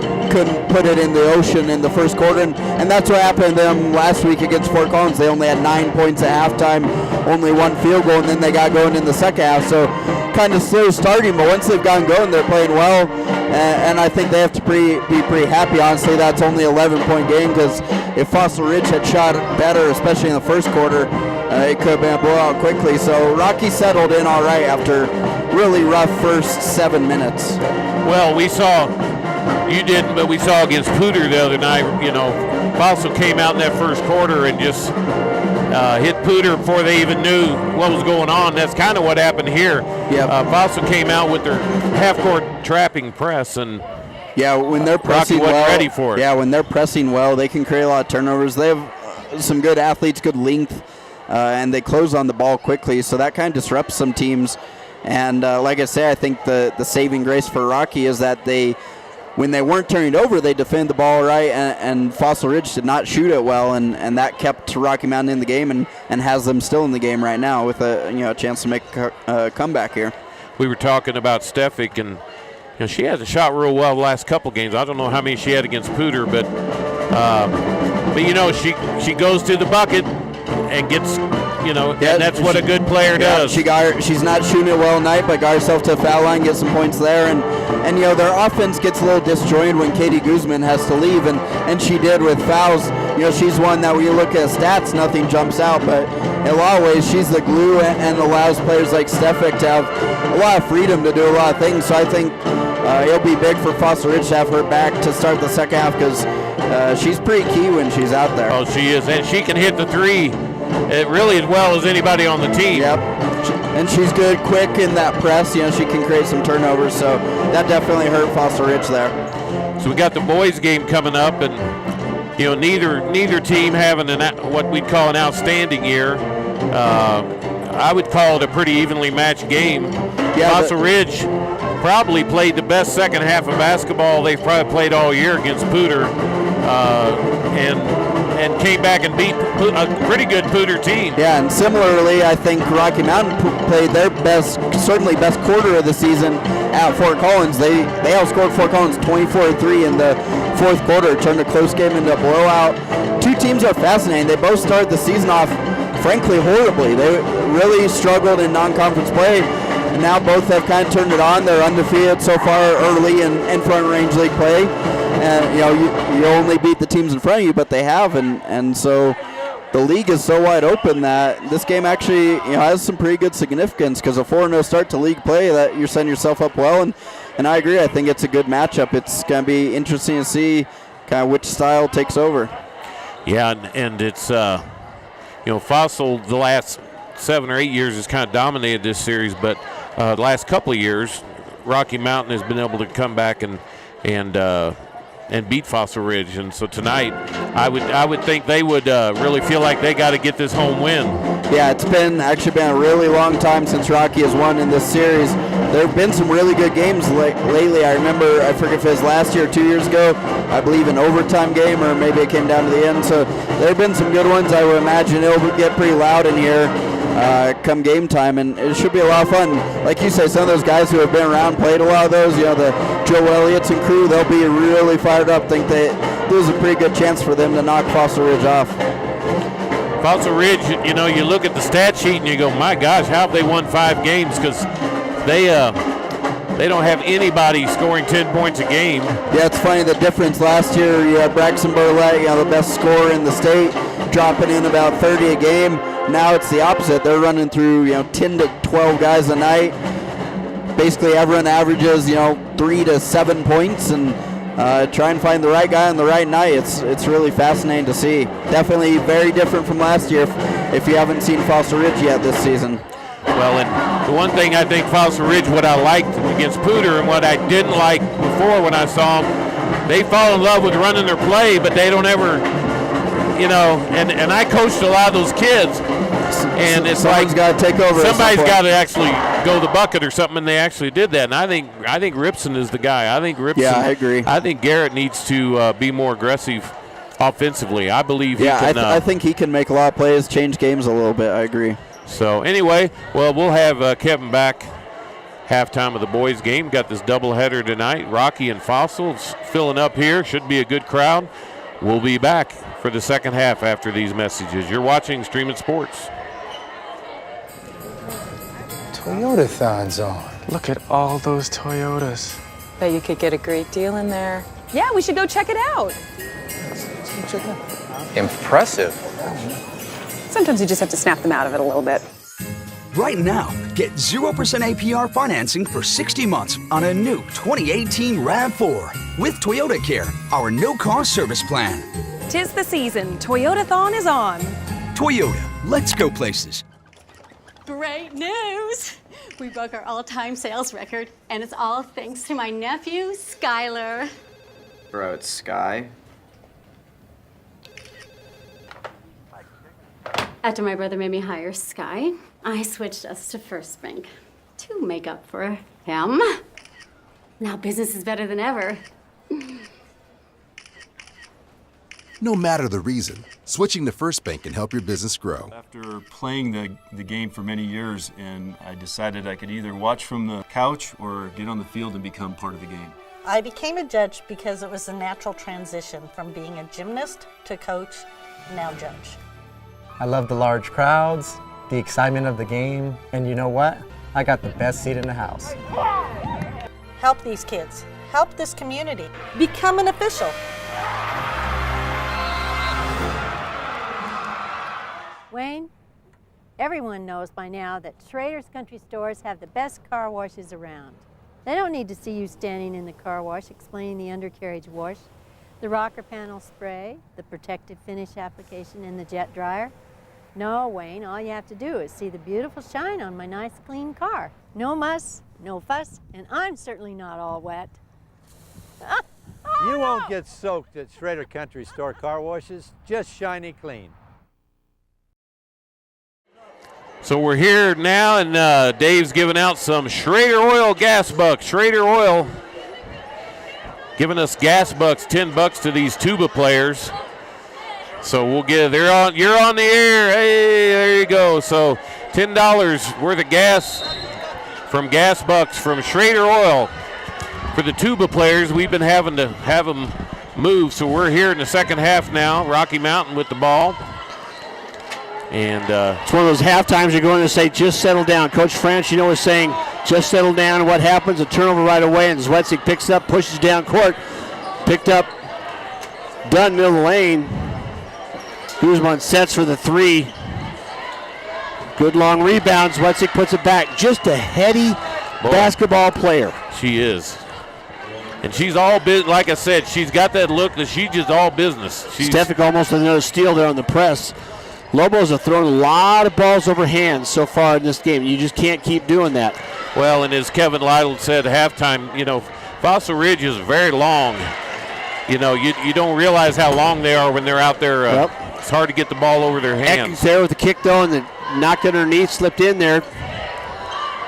put it in the ocean in the first quarter, and that's what happened to them last week against Fort Collins. They only had 9 points at halftime, only 1 field goal, and then they got going in the second half. So kind of slow starting, but once they've gotten going, they're playing well, and I think they have to be pretty happy. Honestly, that's only an 11-point game, because if Fossil Ridge had shot better, especially in the first quarter, it could have been a blowout quickly. So Rocky settled in all right after really rough first 7 minutes. Well, we saw, you didn't, but we saw against Pooter the other night, you know, Fossil came out in that first quarter and just hit Pooter before they even knew what was going on. That's kind of what happened here. Yep. Fossil came out with their half-court trapping press, and yeah, when they're pressing Rocky wasn't well, ready for it. Yeah, when they're pressing well, they can create a lot of turnovers. They have some good athletes, good length, and they close on the ball quickly, so that kind of disrupts some teams. And like I say, I think the saving grace for Rocky is that when they weren't turning it over, they defended the ball right, and Fossil Ridge did not shoot it well, and that kept Rocky Mountain in the game and has them still in the game right now with a chance to make a comeback here. We were talking about Stefik, and she hasn't shot real well the last couple games. I don't know how many she had against Pooter, but she goes to the bucket and gets, and that's what a good player does. She's not shooting it well tonight, but got herself to a foul line, get some points there, and their offense gets a little disjointed when Katie Guzman has to leave, and she did with fouls. She's one that when you look at stats, nothing jumps out, but in a lot of ways, she's the glue and allows players like Stefik to have a lot of freedom to do a lot of things. So I think it'll be big for Fossil Ridge to have her back to start the second half, because she's pretty key when she's out there. Oh, she is, and she can hit the three really as well as anybody on the team. Yep, and she's good, quick in that press. She can create some turnovers, so that definitely hurt Fossil Ridge there. So we got the boys game coming up, and neither team having what we'd call an outstanding year. I would call it a pretty evenly matched game. Yeah, Fossil Ridge probably played the best second half of basketball they've probably played all year against Pooter, and came back and beat a pretty good Pooter team. Yeah, and similarly, I think Rocky Mountain played their certainly best quarter of the season at Fort Collins. They outscored Fort Collins 24-3 in the fourth quarter, turned a close game into a blowout. Two teams are fascinating. They both started the season off, frankly, horribly. They really struggled in non-conference play, and now both have kind of turned it on. They're undefeated so far early in Front Range League play. And you only beat the teams in front of you, but they have, and so the league is so wide open that this game actually has some pretty good significance, because a 4-0 start to league play, that you're setting yourself up well, and I agree. I think it's a good matchup. It's going to be interesting to see kind of which style takes over. Yeah, and it's Fossil the last 7 or 8 years has kind of dominated this series, but the last couple of years, Rocky Mountain has been able to come back and beat Fossil Ridge, and so tonight I would think they would really feel like they got to get this home win. Yeah, it's actually been a really long time since Rocky has won in this series. There have been some really good games lately. I remember, I forget if it was last year or 2 years ago, I believe an overtime game, or maybe it came down to the end. So there have been some good ones. I would imagine it'll get pretty loud in here come game time, and it should be a lot of fun. Like you say, some of those guys who have been around, played a lot of those, the Joe Elliott's and crew, they'll be really fired up. Think that there's a pretty good chance for them to knock Fossil Ridge off. Fossil Ridge, you look at the stat sheet and you go, my gosh, how have they won 5 games? Because they don't have anybody scoring 10 points a game. Yeah, it's funny, the difference last year, you had Braxton Burlett, the best scorer in the state, dropping in about 30 a game. Now it's the opposite. They're running through 10 to 12 guys a night. Basically everyone averages 3 to 7 points, and try and find the right guy on the right night. It's really fascinating to see. Definitely very different from last year if you haven't seen Fossil Ridge yet this season. Well, and the one thing I think Fossil Ridge, what I liked against Pooter and what I didn't like before when I saw them, they fall in love with running their play, but they don't ever, and I coached a lot of those kids, and it's Someone's got to take over. Somebody's got to actually go the bucket or something, and they actually did that. And I think Ripson is the guy. I think Ripson. Yeah, I agree. I think Garrett needs to be more aggressive offensively. I believe he can. I think he can make a lot of plays, change games a little bit. I agree. So anyway, well, we'll have Kevin back halftime of the boys game. Got this doubleheader tonight. Rocky and Fossils filling up here. Should be a good crowd. We'll be back for the second half after these messages. You're watching Streaming Sports. Toyota-thon's on. Look at all those Toyotas. Bet you could get a great deal in there. Yeah, we should go check it out. Impressive. Sometimes you just have to snap them out of it a little bit. Right now, get 0% APR financing for 60 months on a new 2018 RAV4 with Toyota Care, our no-cost service plan. 'Tis the season. Toyota-thon is on. Toyota, let's go places. Great news! We broke our all-time sales record, and it's all thanks to my nephew, Skylar. Bro, it's Sky. After my brother made me hire Sky, I switched us to First Bank to make up for him. Now business is better than ever. No matter the reason, switching to First Bank can help your business grow. After playing the game for many years, and I decided I could either watch from the couch or get on the field and become part of the game. I became a judge because it was a natural transition from being a gymnast to coach, now judge. I love the large crowds, the excitement of the game, and you know what? I got the best seat in the house. Help these kids. Help this community. Become an official. Wayne, everyone knows by now that Schrader's Country Stores have the best car washes around. They don't need to see you standing in the car wash explaining the undercarriage wash, the rocker panel spray, the protective finish application, and the jet dryer. No, Wayne, all you have to do is see the beautiful shine on my nice clean car. No muss, no fuss, and I'm certainly not all wet. You won't get soaked at Schrader Country Store car washes, just shiny clean. So we're here now, and Dave's giving out some Schrader Oil gas bucks. Schrader Oil giving us gas bucks, $10 to these tuba players. So we'll get you're on the air. Hey, there you go. So $10 worth of gas from gas bucks from Schrader Oil for the tuba players. We've been having to have them move, so we're here in the second half now. Rocky Mountain with the ball. And it's one of those half times you're going to say, just settle down. Coach Franchino was saying, just settle down. And what happens? A turnover right away, and Zwetsik picks up, pushes down court. Picked up, Dunn, middle of the lane. Guzman sets for the three. Good long rebound. Zwetsik puts it back. Just a heady basketball player. She is. And she's all business. Like I said, she's got that look that she's just all business. Stefik almost another steal there on the press. Lobos have thrown a lot of balls over hands so far in this game. You just can't keep doing that. Well, and as Kevin Lytle said at halftime, Fossil Ridge is very long. You don't realize how long they are when they're out there. It's hard to get the ball over their hands. Ecking's there with the kick, though, and then knocked it underneath, slipped in there.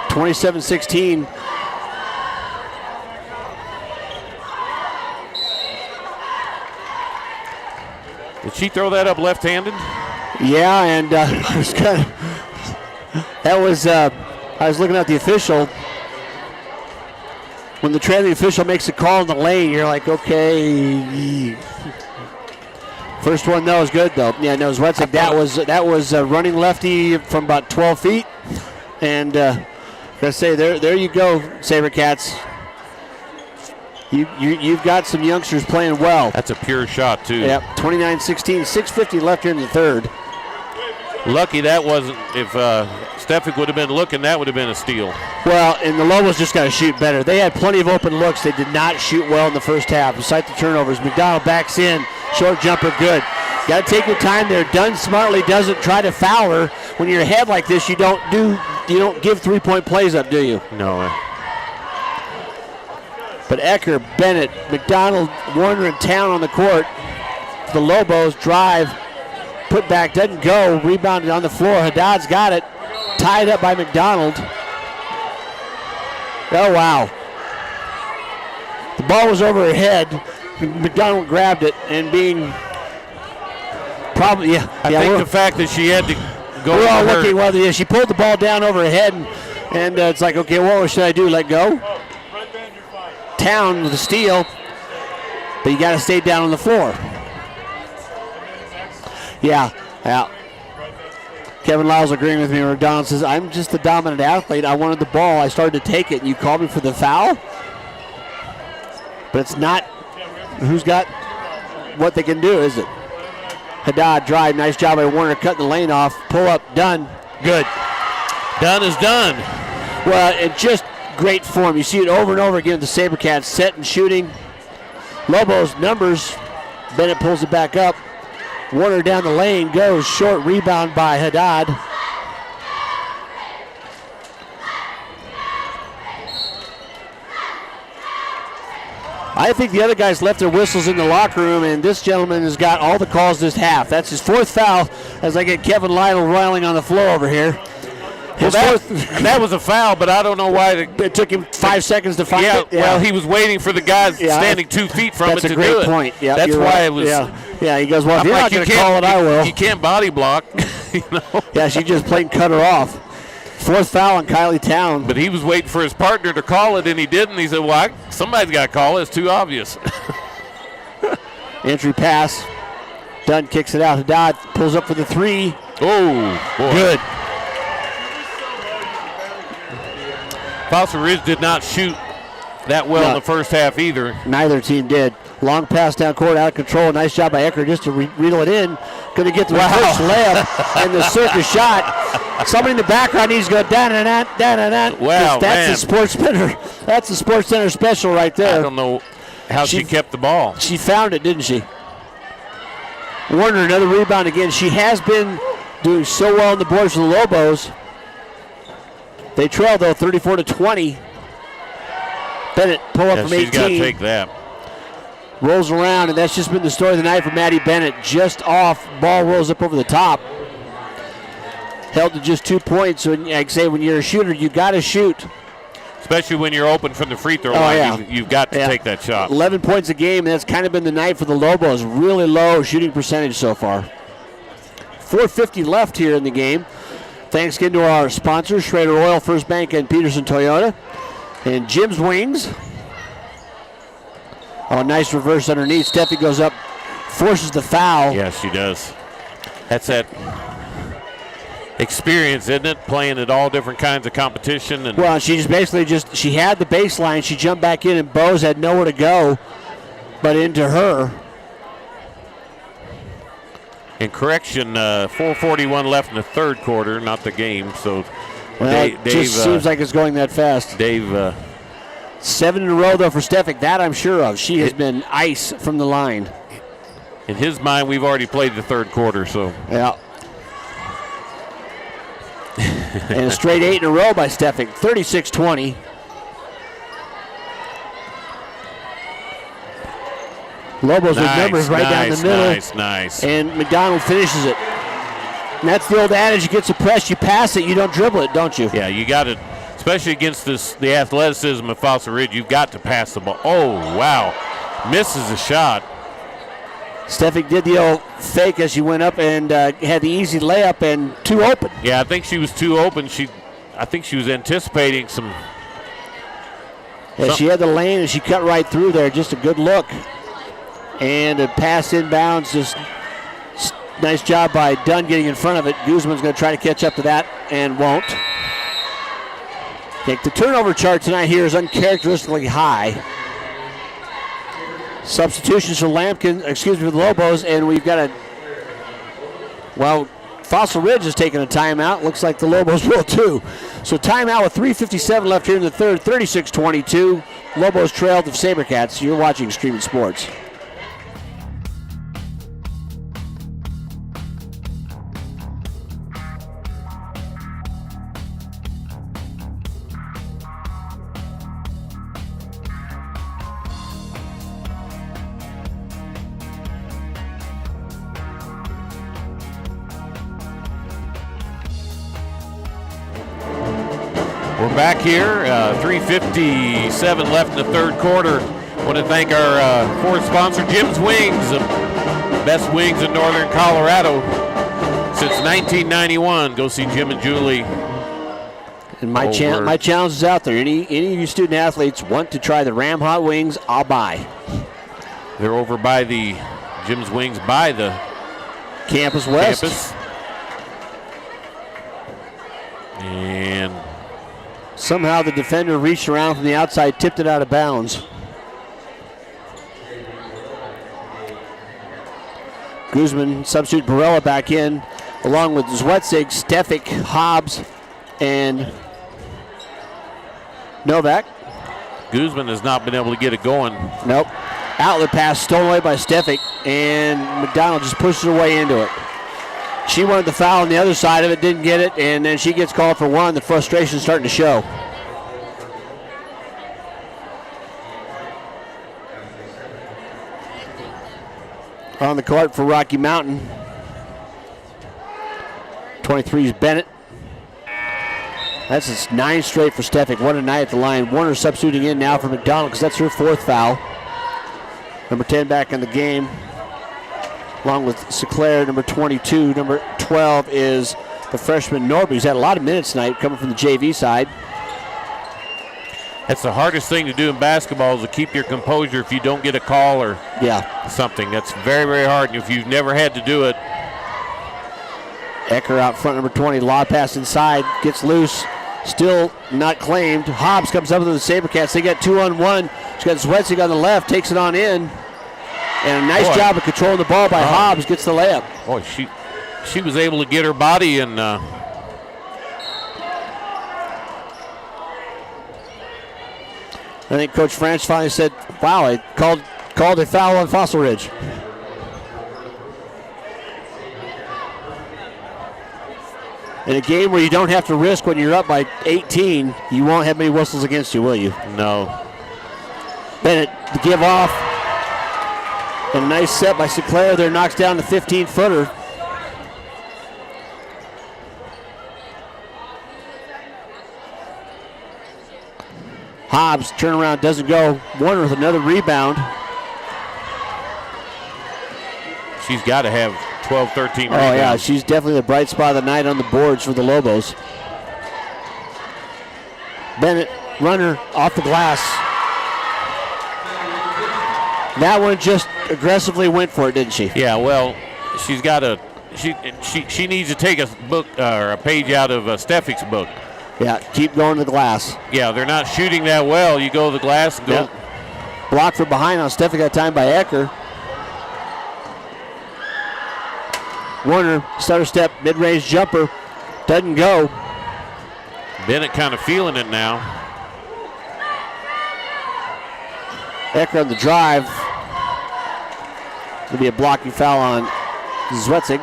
27-16. Did she throw that up left-handed? Yeah, and I was looking at the official. When the trailing official makes a call in the lane, you're like, okay. First one, though, is good, though. Yeah, no, Zwetsik, that was a running lefty from about 12 feet. And I say, there you go, SaberCats. You've got some youngsters playing well. That's a pure shot, too. Yep, 29-16, 6:50 left here in the third. Lucky that wasn't, if Stefik would have been looking, that would have been a steal. Well, and the Lobos just got to shoot better. They had plenty of open looks. They did not shoot well in the first half, despite the turnovers. McDonald backs in, short jumper, good. Got to take your time there. Dunn smartly doesn't try to foul her. When you're ahead like this, you don't give three-point plays up, do you? No. But Ecker, Bennett, McDonald, Warner, and Town on the court. The Lobos drive. Put back, doesn't go, rebounded on the floor. Haddad's got it, tied up by McDonald. Oh, wow. The ball was over her head. McDonald grabbed it, and being probably, I think the fact that she had to go. We're all looking, well, she pulled the ball down over her head, and it's like, okay, what should I do, let go? Town with the steal, but you got to stay down on the floor. Yeah. Kevin Lyle's agreeing with me where Don says, I'm just the dominant athlete. I wanted the ball. I started to take it, and you called me for the foul? But it's not who's got what they can do, is it? Haddad drive. Nice job by Warner cutting the lane off. Pull up. Done. Good. Done is done. Well, it just great form. You see it over and over again. The SaberCats set and shooting. Lobos numbers. Bennett pulls it back up. Warner down the lane, goes short, rebound by Haddad. I think the other guys left their whistles in the locker room, and this gentleman has got all the calls this half. That's his fourth foul as I get Kevin Lytle roiling on the floor over here. Well, that was a foul, but I don't know why. It took him 5 seconds to find it. Yeah, well, he was waiting for the guys standing 2 feet from it to do it. That's a great point. Yeah, that's why right. it was. Yeah, he goes, well, if you're not going to call it, I will. You can't body block. Yeah, she just played cut her off. Fourth foul on Kylie Town. But he was waiting for his partner to call it, and he didn't. He said, well, somebody's got to call it. It's too obvious. Entry pass. Dunn kicks it out. Haddad pulls up for the three. Oh, boy. Good. Fossil Ridge did not shoot that well in the first half either. Neither team did. Long pass down court, out of control. Nice job by Ecker just to reel it in. Going to get the first layup and the circus shot. Somebody in the background needs to go da-da-da, da-da-da. Wow, that's the Sports Center. That's the Sports Center special right there. I don't know how she kept the ball. She found it, didn't she? Warner, another rebound again. She has been doing so well on the boards for the Lobos. They trail, though, 34-20. Bennett pull up from 18. She's got to take that. Rolls around, and that's just been the story of the night for Maddie Bennett. Just off, ball rolls up over the top. Held to just 2 points. So, like I say, when you're a shooter, you got to shoot. Especially when you're open from the free throw line, yeah. you've got to take that shot. 11 points a game, and that's kind of been the night for the Lobos. Really low shooting percentage so far. 4:50 left here in the game. Thanks again to our sponsors, Schrader Oil, First Bank, and Pedersen Toyota. And Jim's Wings. Oh, nice reverse underneath. Steffi goes up, forces the foul. Yes, she does. That's that experience, isn't it? Playing at all different kinds of competition. And well, she just basically she had the baseline. She jumped back in, and Bose had nowhere to go but into her. In correction, 4:41 left in the third quarter, not the game. So, well, it just seems like it's going that fast. Dave. 7 in a row, though, for Stefik. That I'm sure of. She has been ice from the line. In his mind, we've already played the third quarter, so. Yeah. And a straight 8 in a row by Stefik. 36-20. Lobos with numbers right down the middle. Nice. And McDonald finishes it. And that's the old adage, you get suppressed, you pass it, you don't dribble it, don't you? Yeah, you got to, especially against the athleticism of Fossil Ridge, you've got to pass the ball. Oh, wow. Misses a shot. Stefik did the old fake as she went up and had the easy layup and too open. Yeah, I think she was too open. I think she was anticipating some. Yeah, she had the lane and she cut right through there. Just a good look. And a pass inbounds. Just nice job by Dunn getting in front of it. Guzman's going to try to catch up to that and won't. I think the turnover chart tonight here is uncharacteristically high. Substitutions for for the Lobos, and we've got Fossil Ridge has taken a timeout. Looks like the Lobos will too. So timeout with 3:57 left here in the third, 36-22. Lobos trailed the Sabercats. You're watching Streaming Sports. We're back here, 3:57 left in the third quarter. I want to thank our fourth sponsor, Jim's Wings, the best wings in northern Colorado since 1991. Go see Jim and Julie. And my challenge is out there. Any of you student athletes want to try the Ram Hot Wings, I'll buy. They're over by the Jim's Wings by the Campus West. And somehow the defender reached around from the outside, tipped it out of bounds. Guzman substitute Barella back in, along with Zwetzig, Stefik, Hobbs, and Novak. Guzman has not been able to get it going. Nope. Outlet pass stolen away by Stefik, and McDonald just pushes her way into it. She wanted the foul on the other side of it, didn't get it, and then she gets called for one. The frustration's starting to show. On the court for Rocky Mountain. 23 is Bennett. That's his 9 straight for Stefik. What a night at the line. Warner substituting in now for McDonald because that's her 4th foul. Number 10 back in the game, along with Seclair, number 22. Number 12 is the freshman Norby. He's had a lot of minutes tonight coming from the JV side. That's the hardest thing to do in basketball is to keep your composure if you don't get a call or something. That's very, very hard. And if you've never had to do it. Ecker out front, number 20. Lob pass inside, gets loose. Still not claimed. Hobbs comes up with the Sabercats. They got 2-on-1. She's got Zwetzig on the left, takes it on in. And a nice job of controlling the ball by Hobbs, gets the layup. Boy, she was able to get her body and I think Coach French finally said, wow, I called a foul on Fossil Ridge. In a game where you don't have to risk when you're up by 18, you won't have many whistles against you, will you? No. Bennett, the give off. And a nice set by Sinclair there, knocks down the 15-footer. Hobbs, turnaround doesn't go. Warner with another rebound. She's got to have 12, 13 rebounds. Oh, yeah, she's definitely the bright spot of the night on the boards for the Lobos. Bennett, runner off the glass. That one just aggressively went for it, didn't she? Yeah, well, she's got a she needs to take a book or a page out of Steffick's book. Yeah, keep going to the glass. Yeah, they're not shooting that well. You go to the glass and go. Yep. Block from behind on Steffick that time by Ecker. Warner, stutter step, mid-range jumper, doesn't go. Bennett kind of feeling it now. Ecker on the drive. There'll be a blocking foul on Zwetzig.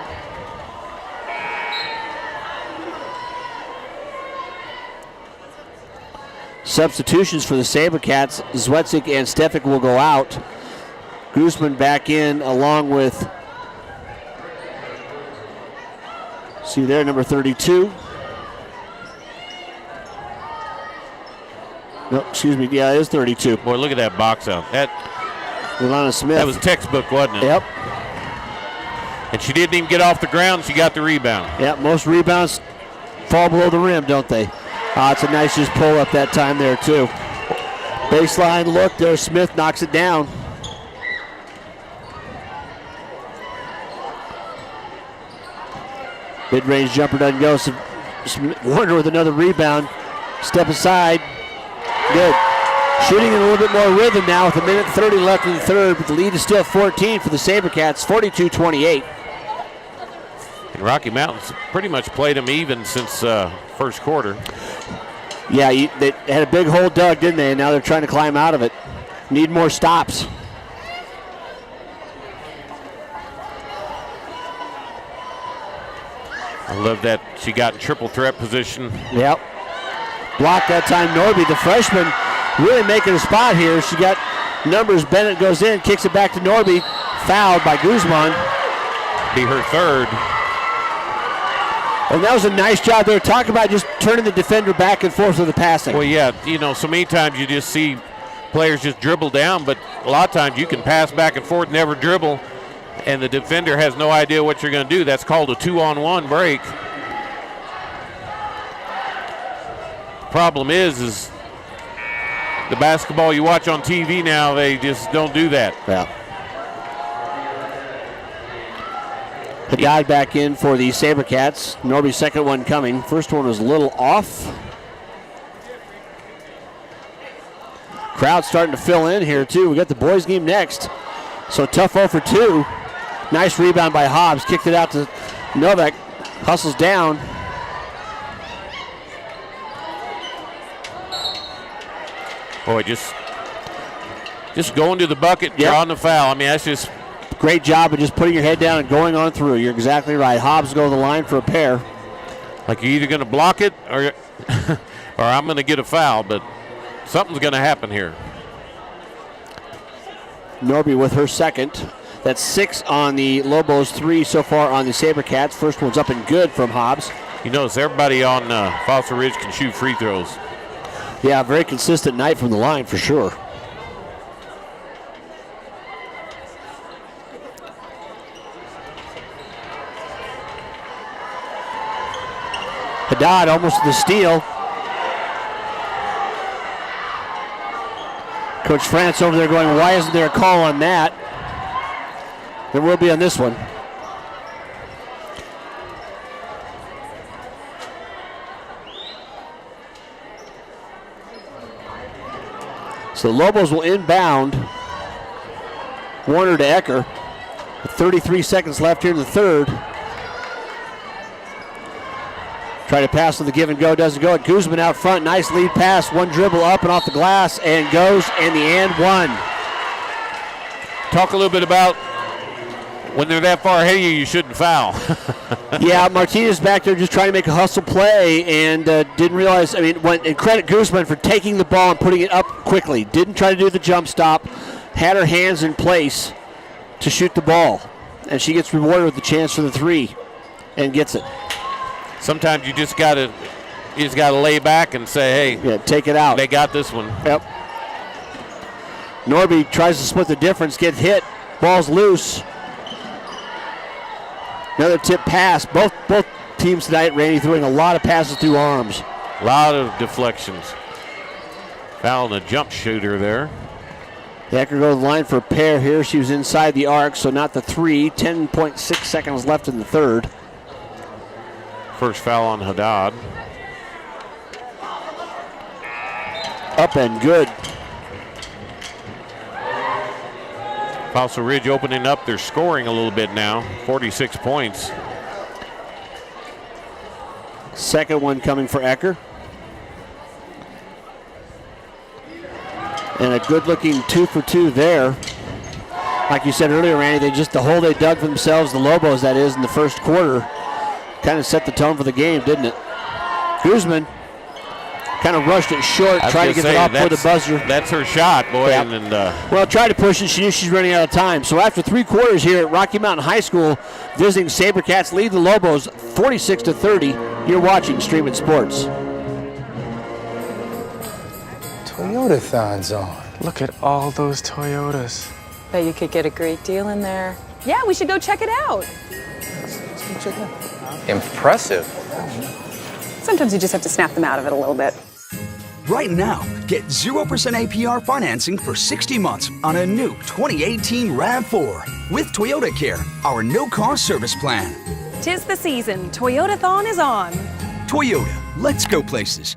Substitutions for the SaberCats. Zwetzig and Steffick will go out. Guzman back in along with, see there, number 32. No, excuse me, yeah, it is 32. Boy, look at that box out. Ilana Smith. That was textbook, wasn't it? Yep. And she didn't even get off the ground. She got the rebound. Yep, most rebounds fall below the rim, don't they? It's a nice just pull up that time there, too. Baseline look there. Smith knocks it down. Mid-range jumper doesn't go. So Warner with another rebound. Step aside. Good. Shooting in a little bit more rhythm now with 1:30 left in the third, but the lead is still 14 for the SaberCats, 42-28. And Rocky Mountain's pretty much played them even since first quarter. Yeah, they had a big hole dug, didn't they? And now they're trying to climb out of it. Need more stops. I love that she got in triple threat position. Yep. Blocked that time. Norby, the freshman, really making a spot here. She got numbers. Bennett goes in, kicks it back to Norby. Fouled by Guzman. Be her third. And that was a nice job there. Talk about just turning the defender back and forth with the passing. Well, yeah, so many times you just see players just dribble down, but a lot of times you can pass back and forth, never dribble, and the defender has no idea what you're going to do. That's called a 2-on-1 break. The problem is the basketball you watch on TV now, they just don't do that. Yeah. Haddad back in for the SaberCats. Norby's second one coming. First one was a little off. Crowd starting to fill in here too. We got the boys game next. So tough 0 for 2. Nice rebound by Hobbs. Kicked it out to Novak. Hustles down. Boy, just going to the bucket, drawing the foul. I mean, that's just great job of just putting your head down and going on through. You're exactly right. Hobbs go to the line for a pair. Like you're either going to block it or I'm going to get a foul, but something's going to happen here. Norby with her second. That's 6 on the Lobos, 3 so far on the SaberCats. First one's up and good from Hobbs. You notice everybody on Fossil Ridge can shoot free throws. Yeah, very consistent night from the line for sure. Haddad almost the steal. Coach France over there going, why isn't there a call on that? There will be on this one. So the Lobos will inbound. Warner to Ecker. With 33 seconds left here in the third. Try to pass on the give and go, doesn't go. Guzman out front, nice lead pass. One dribble up and off the glass and goes, and the and one. Talk a little bit about when they're that far ahead of you, you shouldn't foul. Yeah, Martinez back there just trying to make a hustle play and didn't realize, and credit Guzman for taking the ball and putting it up quickly. Didn't try to do the jump stop, had her hands in place, to shoot the ball. And she gets rewarded with the chance for the three and gets it. Sometimes you just gotta lay back and say, hey, yeah, take it out. They got this one. Yep. Norby tries to split the difference, gets hit, ball's loose. Another tip pass. Both teams tonight, Randy, throwing a lot of passes through arms. A lot of deflections. Fouling a jump shooter there. Ecker goes to the line for a pair here. She was inside the arc, so not the three. 10.6 seconds left in the third. First foul on Haddad. Up and good. Fossil Ridge opening up. They're scoring a little bit now. 46 points. Second one coming for Ecker. And a good-looking 2 for 2 there. Like you said earlier, Randy, the hole they dug for themselves, the Lobos that is, in the first quarter, kind of set the tone for the game, didn't it? Guzman kind of rushed it short, trying to get it off for the buzzer. That's her shot, boy. Yep. Well, tried to push it. She knew she's running out of time. So after 3 quarters here at Rocky Mountain High School, visiting SaberCats lead the Lobos 46-30. You're watching Stream It Sports. Toyota-thon's on. Look at all those Toyotas. Bet you could get a great deal in there. Yeah, we should go check it out. Impressive. Sometimes you just have to snap them out of it a little bit. Right now, get 0% APR financing for 60 months on a new 2018 RAV4 with Toyota Care, our no-cost service plan. 'Tis the season. Toyota-thon is on. Toyota, let's go places.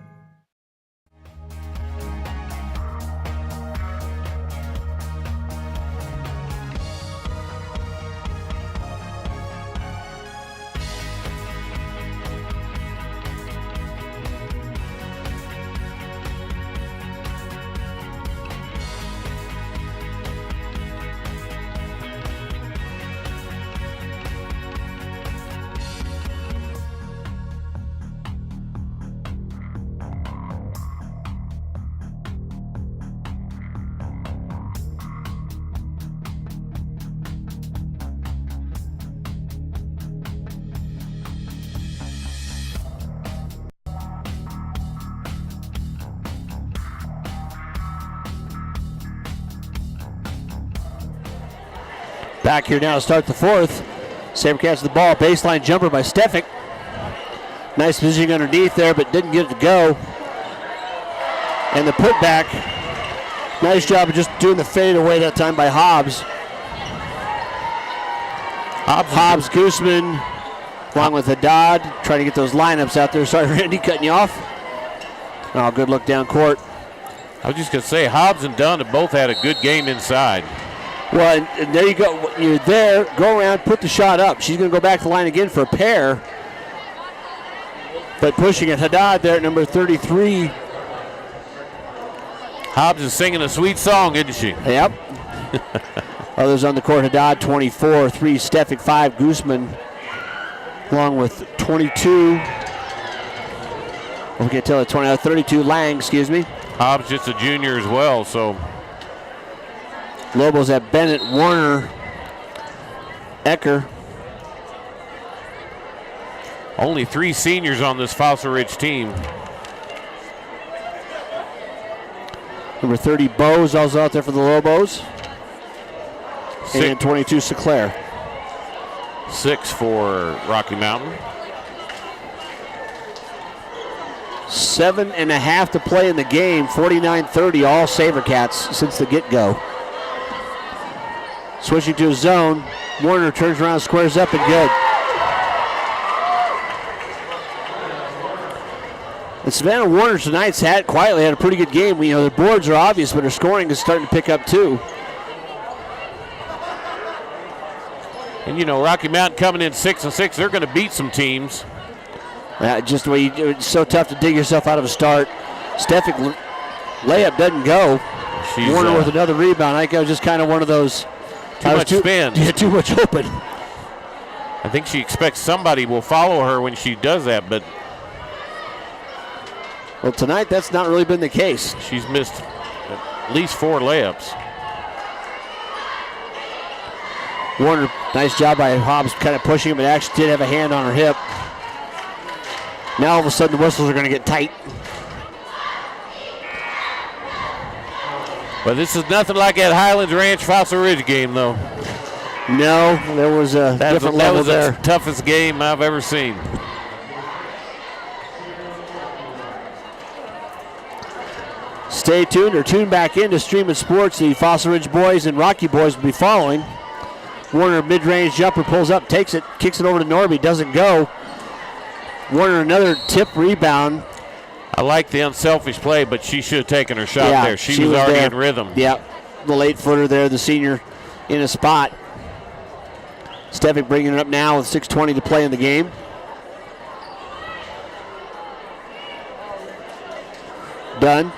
Back here now to start the fourth. SaberCats the ball. Baseline jumper by Stefik. Nice positioning underneath there, but didn't get it to go. And the putback. Nice job of just doing the fade away that time by Hobbs. Hobbs, Guzman, along with Haddad, trying to get those lineups out there. Sorry, Randy, cutting you off. Oh, good look down court. I was just going to say, Hobbs and Dunn have both had a good game inside. Well, and there you go. You're there. Go around, put the shot up. She's going to go back to the line again for a pair. But pushing it, Haddad there at number 33. Hobbs is singing a sweet song, isn't she? Yep. Others on the court, Haddad 24, 3 Stefik, 5 Guzman, along with 22. We can't tell it, 32 Lang, excuse me. Hobbs just a junior as well, so. Lobos at Bennett, Warner, Ecker. Only 3 seniors on this Fossil Ridge team. Number 30 Bowes also out there for the Lobos. And 22 Seclair. 6 for Rocky Mountain. 7.5 to play in the game. 49-30, all SaberCats since the get-go. Switching to a zone. Warner turns around, squares up, and good. And Savannah Warner tonight's quietly had a pretty good game. You know, their boards are obvious, but her scoring is starting to pick up too. And you know, Rocky Mountain coming in 6-6, they're going to beat some teams. Just the way it's so tough to dig yourself out of a start. Stefik layup doesn't go. Warner with another rebound. I think it was just kind of one of those. Too much spin. Yeah, too much open. I think she expects somebody will follow her when she does that, but. Well, tonight that's not really been the case. She's missed at least 4 layups. Warner, nice job by Hobbs kind of pushing him, but actually did have a hand on her hip. Now all of a sudden the whistles are going to get tight. But this is nothing like that Highlands Ranch Fossil Ridge game, though. No, there was a different level there. That was the toughest game I've ever seen. Stay tuned or tune back in to Stream It Sports. The Fossil Ridge boys and Rocky boys will be following. Warner, mid-range jumper, pulls up, takes it, kicks it over to Norby, doesn't go. Warner, another tip rebound. I like the unselfish play, but she should have taken her shot there. She was already in rhythm. Yeah, the late footer there, the senior in a spot. Stevick bringing it up now with 6:20 to play in the game. Dunn,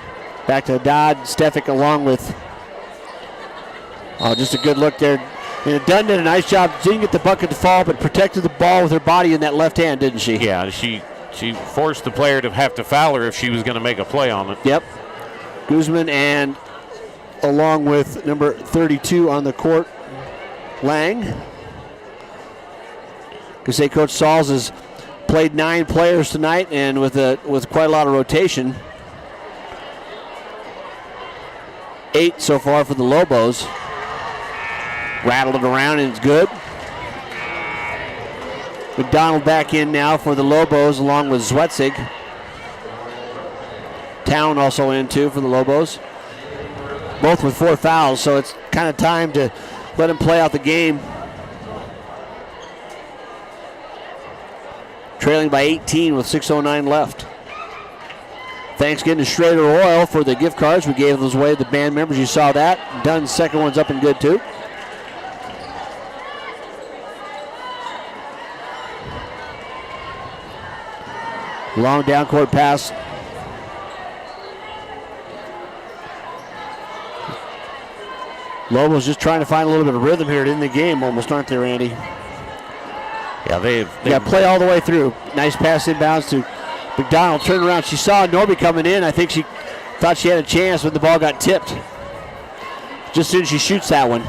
back to Dodd, Stevick along with, just a good look there. And Dunn did a nice job. Didn't get the bucket to fall, but protected the ball with her body in that left hand, didn't she? Yeah, she forced the player to have to foul her if she was going to make a play on it. Yep. Guzman and along with number 32 on the court, Lang. Because say Coach Sauls has played 9 players tonight, and with quite a lot of rotation. 8 so far for the Lobos. Rattled it around and it's good. McDonald back in now for the Lobos along with Zwetzig. Town also in too for the Lobos. Both with 4 fouls, so it's kind of time to let them play out the game. Trailing by 18 with 6:09 left. Thanks again to Schrader Oil for the gift cards. We gave those away to the band members. You saw that. Dunn's second one's up and good too. Long down court pass. Lobos just trying to find a little bit of rhythm here in the game almost, aren't they, Randy? Yeah, they've play all the way through. Nice pass inbounds to McDonald. Turned around. She saw Norby coming in. I think she thought she had a chance when the ball got tipped. Just as soon as she shoots that one.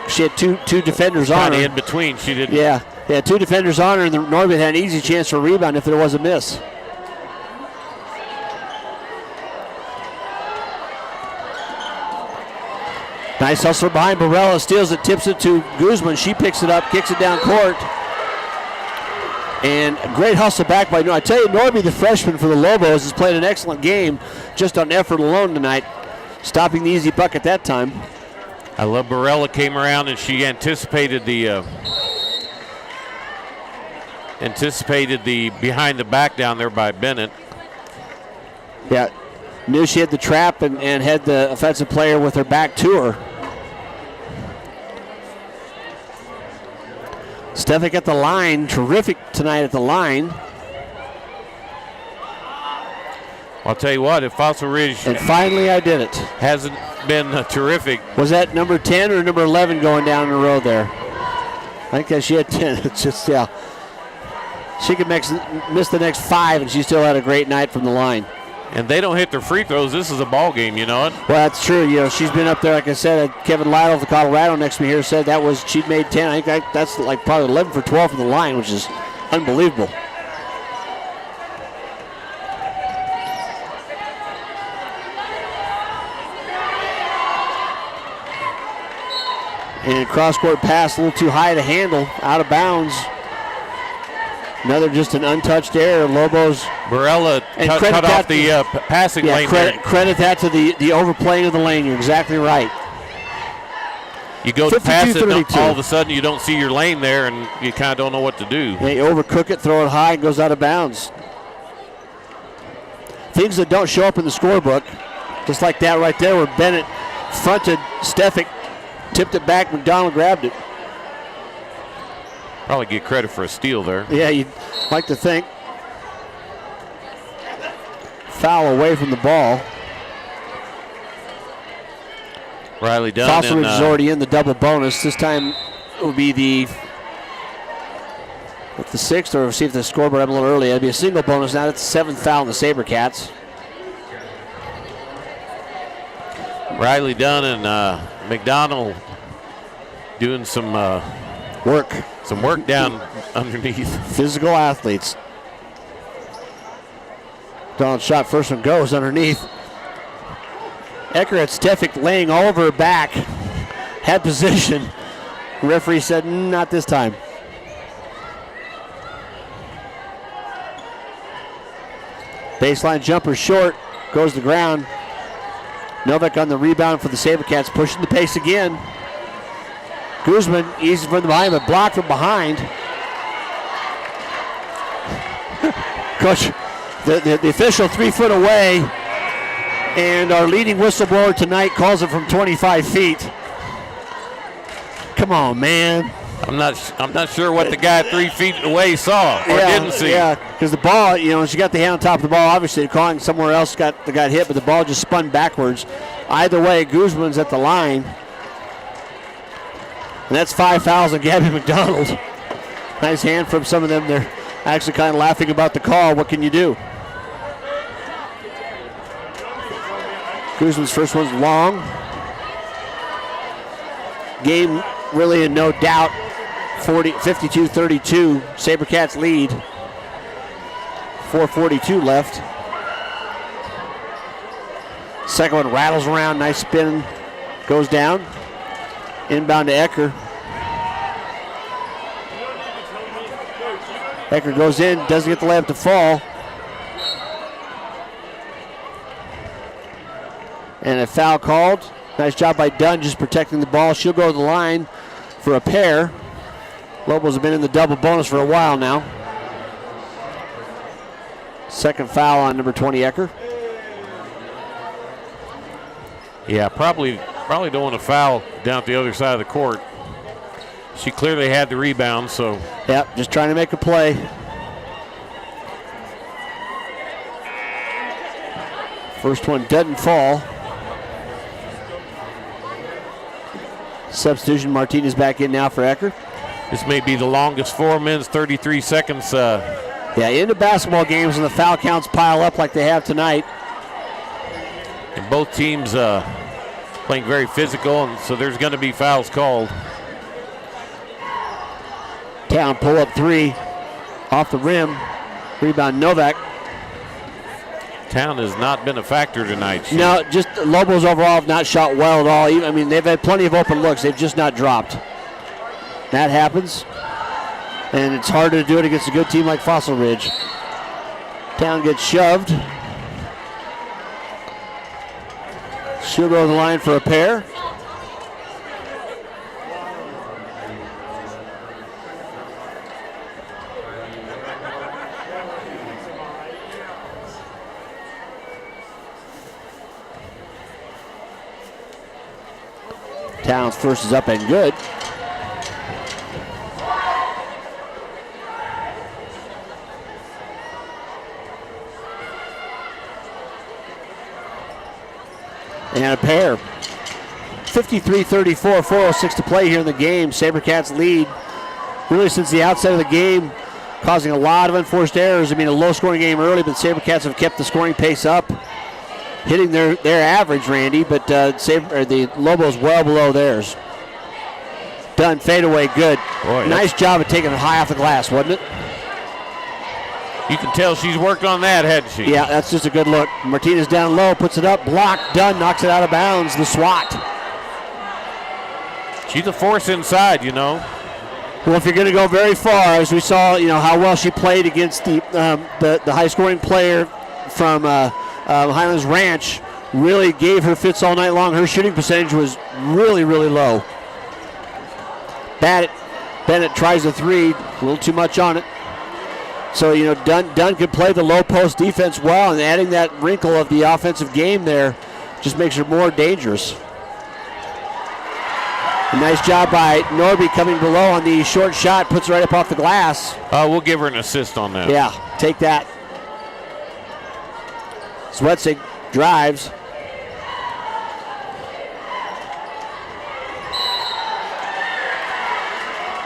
She had two defenders on her. In between, she didn't. Yeah, 2 defenders on her, and Norby had an easy chance for a rebound if there was a miss. Nice hustle behind Barella, steals it, tips it to Guzman. She picks it up, kicks it down court. And a great hustle back by Norby. I tell you, Norby, the freshman for the Lobos, has played an excellent game just on effort alone tonight, stopping the easy bucket that time. I love Barella came around and she anticipated the behind the back down there by Bennett. Yeah, knew she had the trap and had the offensive player with her back to her. Stevick at the line, terrific tonight at the line. I'll tell you what, if Fossil Ridge... And finally I did it. ...hasn't been terrific. Was that number 10 or number 11 going down the road there? I think that she had 10. It's just, yeah. She could miss the next 5, and she still had a great night from the line. And they don't hit their free throws. This is a ball game, you know it? Well, that's true. You know, she's been up there, like I said. Kevin Lytle of the Colorado next to me here said she'd made 10. I think that's like probably 11 for 12 from the line, which is unbelievable. And cross-court pass, a little too high to handle, out of bounds. Another just an untouched error. Lobos. Barella cut off the passing lane. Credit that to the overplaying of the lane. You're exactly right. You go to pass it, all of a sudden you don't see your lane there, and you kind of don't know what to do. Yeah, you overcook it, throw it high, and goes out of bounds. Things that don't show up in the scorebook, just like that right there where Bennett fronted Stevick, tipped it back, McDonald grabbed it. Probably get credit for a steal there. Yeah, you'd like to think. Foul away from the ball. Riley Dunn. Fossil Ridge is already in the double bonus. This time it will be the 6th, or see if the scoreboard up a little early. It'll be a single bonus now. That's the 7th foul in the SaberCats. Riley Dunn and McDonald doing some Work. Some work down underneath. Physical athletes. Donald shot, first one goes underneath. Ecker at Stefik laying all over her back. Had position. The referee said, not this time. Baseline jumper short, goes to the ground. Novak on the rebound for the SaberCats, pushing the pace again. Guzman easy from the behind, but blocked from behind. Coach, the official 3 foot away, and our leading whistleblower tonight calls it from 25 feet. Come on, man. I'm not sure what the guy 3 feet away saw or didn't see. Yeah, because the ball, she got the hand on top of the ball. Obviously, calling somewhere else got hit, but the ball just spun backwards. Either way, Guzman's at the line. And that's 5 fouls on Gabby McDonald. Nice hand from some of them. They're actually kind of laughing about the call. What can you do? Guzman's first one's long. Game really in no doubt. 52-32. SaberCats lead. 4:42 left. Second one rattles around. Nice spin. Goes down. Inbound to Ecker. Ecker goes in. Doesn't get the layup to fall. And a foul called. Nice job by Dunn just protecting the ball. She'll go to the line for a pair. Lobos have been in the double bonus for a while now. Second foul on number 20, Ecker. Yeah, probably don't want to foul down at the other side of the court. She clearly had the rebound, so. Yep, just trying to make a play. First one doesn't fall. Substitution, Martinez back in now for Ecker. This may be the longest 4 minutes, 33 seconds. Yeah, into basketball games when the foul counts pile up like they have tonight. And both teams playing very physical, and so there's going to be fouls called. Town pull up three off the rim. Rebound Novak. Town has not been a factor tonight. No, just Lobos overall have not shot well at all. I mean, they've had plenty of open looks. They've just not dropped. That happens. And it's harder to do it against a good team like Fossil Ridge. Town gets shoved. She'll go to the line for a pair. Town's first is up and good. And a pair. 53-34, 4:06 to play here in the game. SaberCats lead really since the outset of the game, causing a lot of unforced errors. I mean, a low-scoring game early, but SaberCats have kept the scoring pace up, hitting their average, Randy, but the Lobos well below theirs. Done, fadeaway, good. Boy, nice job of taking it high off the glass, wasn't it? You can tell she's worked on that, hasn't she? Yeah, that's just a good look. Martinez down low, puts it up, blocked, Dunn knocks it out of bounds, the swat. She's a force inside, you know. Well, if you're going to go very far, as we saw, how well she played against the high-scoring player from Highlands Ranch, really gave her fits all night long. Her shooting percentage was really, really low. Bennett tries a three, a little too much on it. So, Dunn could play the low post defense well, and adding that wrinkle of the offensive game there just makes her more dangerous. A nice job by Norby coming below on the short shot, puts it right up off the glass. We'll give her an assist on that. Yeah, take that. Swetzig drives.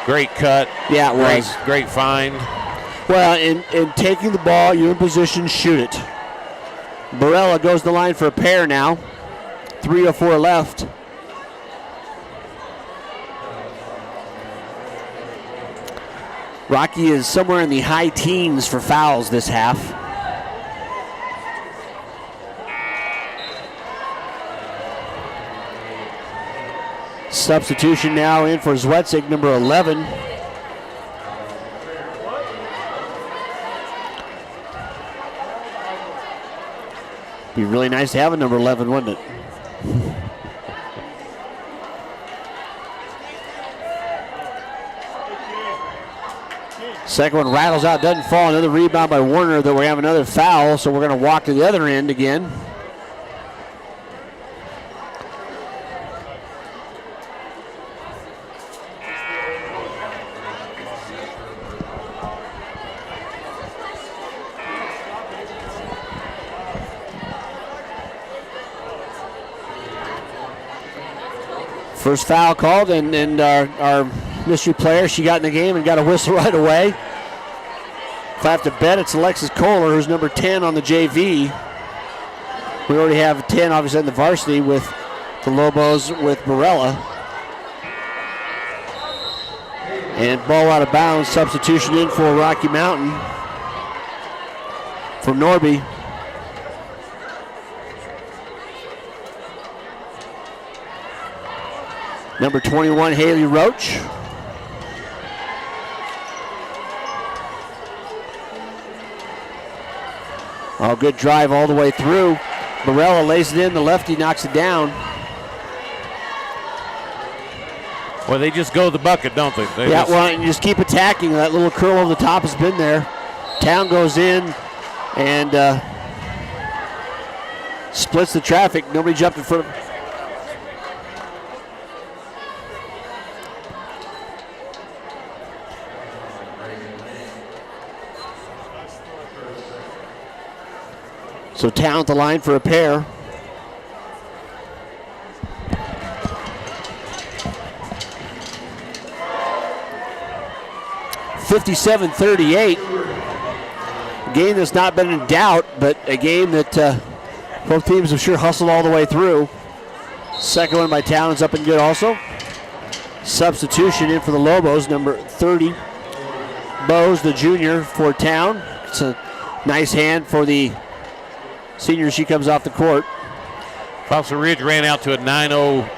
Great cut. Yeah, it was. Great find. Well, in taking the ball, you're in position, shoot it. Barella goes to the line for a pair now. 3:04 left. Rocky is somewhere in the high teens for fouls this half. Substitution now in for Zwetsik, number 11. Be really nice to have a number 11, wouldn't it? Second one rattles out, doesn't fall. Another rebound by Warner, that we have another foul, so we're going to walk to the other end again. First foul called, and our mystery player, she got in the game and got a whistle right away. If I have to bet, it's Alexis Kohler, who's number 10 on the JV. We already have 10, obviously, in the varsity with the Lobos with Barella. And ball out of bounds, substitution in for Rocky Mountain from Norby. Number 21, Haley Roach. Oh, good drive all the way through. Barella lays it in, the lefty knocks it down. Well, they just go to the bucket, don't they? And you just keep attacking. That little curl over the top has been there. Town goes in and splits the traffic. Nobody jumped in front of him. So Town at the line for a pair. (57-38). A game that's not been in doubt, but a game that both teams have sure hustled all the way through. Second one by Town is up and good also. Substitution in for the Lobos, number 30. Bose, the junior, for Town. It's a nice hand for the senior. She comes off the court. Foster Ridge ran out to a 9-0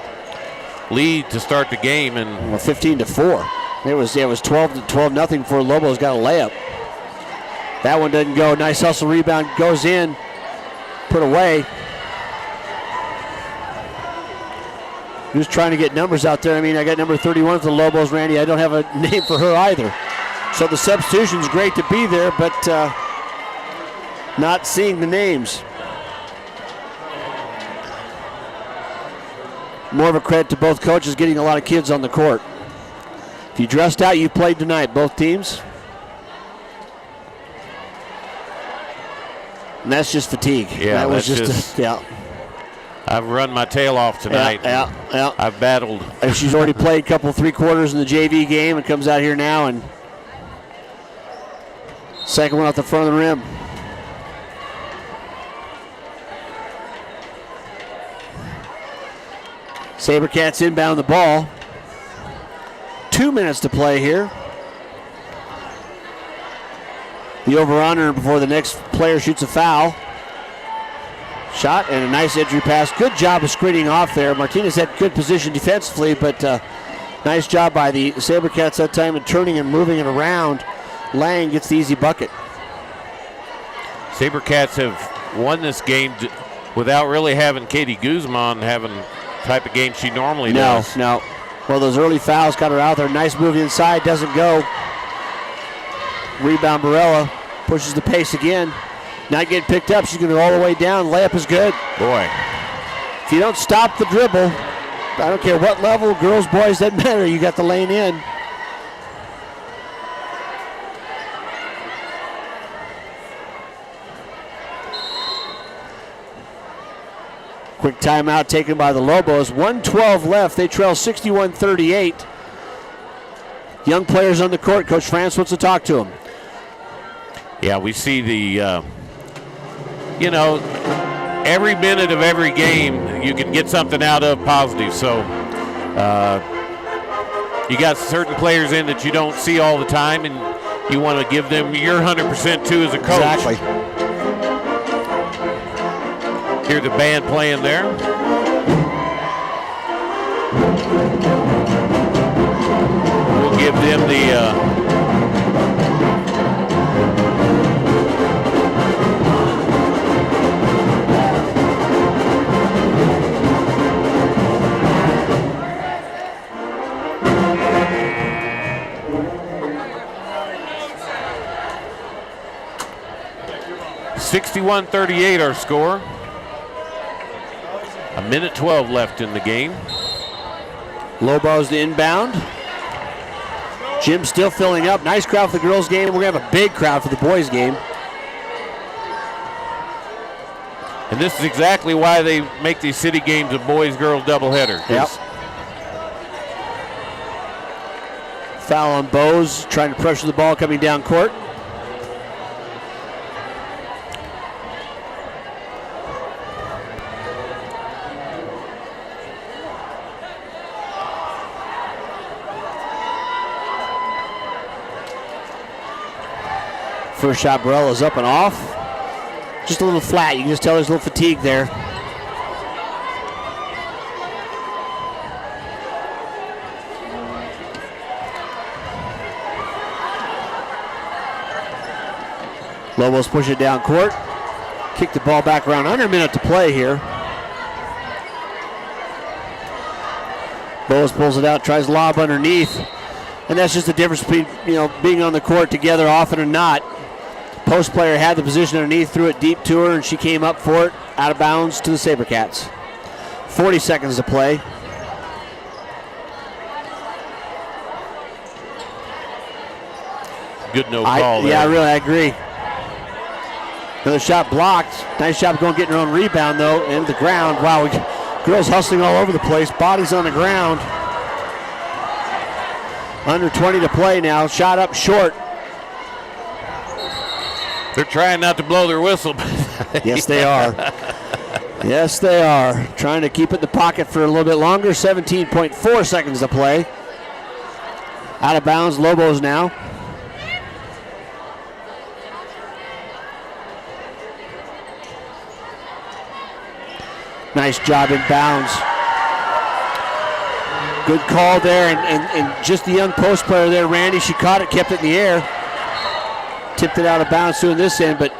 lead to start the game, and 15-4. It was 12-0 for Lobos. Got a layup. That one doesn't go. Nice hustle rebound, goes in, put away. Who's trying to get numbers out there? I mean, I got number 31 for the Lobos, Randy. I don't have a name for her either. So the substitution's great to be there, but not seeing the names. More of a credit to both coaches getting a lot of kids on the court. If you dressed out, you played tonight, both teams. And that's just fatigue. Yeah, that was just I've run my tail off tonight. Yeah. I've battled. And she's already played a couple, 3 quarters in the JV game and comes out here now, and second one off the front of the rim. SaberCats inbound the ball. 2 minutes to play here. The over-under before the next player shoots a foul. Shot and a nice entry pass. Good job of screening off there. Martinez had good position defensively, but nice job by the SaberCats that time in turning and moving it around. Lang gets the easy bucket. SaberCats have won this game without really having Katie Guzman having the type of game she normally does. No. Well, those early fouls got her out there. Nice move inside, doesn't go. Rebound Barella, pushes the pace again. Not getting picked up, she's going to go all the way down. Layup is good. Boy. If you don't stop the dribble, I don't care what level, girls, boys, doesn't matter. You got the lane in. Quick timeout taken by the Lobos. 1:12 left. They trail 61-38. Young players on the court. Coach France wants to talk to them. Yeah, we see the, every minute of every game you can get something out of positive. So you got certain players in that you don't see all the time, and you want to give them your 100% too as a coach. Exactly. Hear the band playing there. We'll give them the 61-38 our score. A minute 12 left in the game. Lobos the inbound. Jim's still filling up. Nice crowd for the girls' game. We're going to have a big crowd for the boys' game. And this is exactly why they make these city games a boys-girls doubleheader. Yep. Foul on Bose, trying to pressure the ball coming down court. First shot, Barella's up and off. Just a little flat. You can just tell there's a little fatigue there. Lobos push it down court. Kick the ball back around. Under a minute to play here. Lobos pulls it out, tries lob underneath. And that's just the difference between, being on the court together often or not. Post player had the position underneath, threw it deep to her, and she came up for it, out of bounds to the SaberCats. 40 seconds to play. Good no call there. Yeah, I agree. Another shot blocked. Nice job going getting her own rebound, though, into the ground. Wow, girls hustling all over the place. Bodies on the ground. Under 20 to play now. Shot up short. They're trying not to blow their whistle. Yes, they are. Yes, they are. Trying to keep it in the pocket for a little bit longer. 17.4 seconds to play. Out of bounds, Lobos now. Nice job in bounds. Good call there, and just the young post player there, Randy. She caught it, kept it in the air. Tipped it out of bounds doing this end, but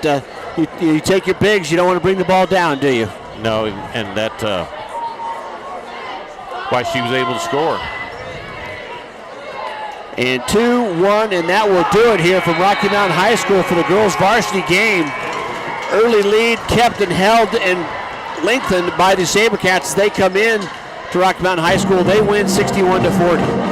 you take your bigs, you don't want to bring the ball down, do you? No, and that's why she was able to score. And 2-1, and that will do it here from Rocky Mountain High School for the girls' varsity game. Early lead kept and held and lengthened by the SaberCats. They come in to Rocky Mountain High School. They win 61-40.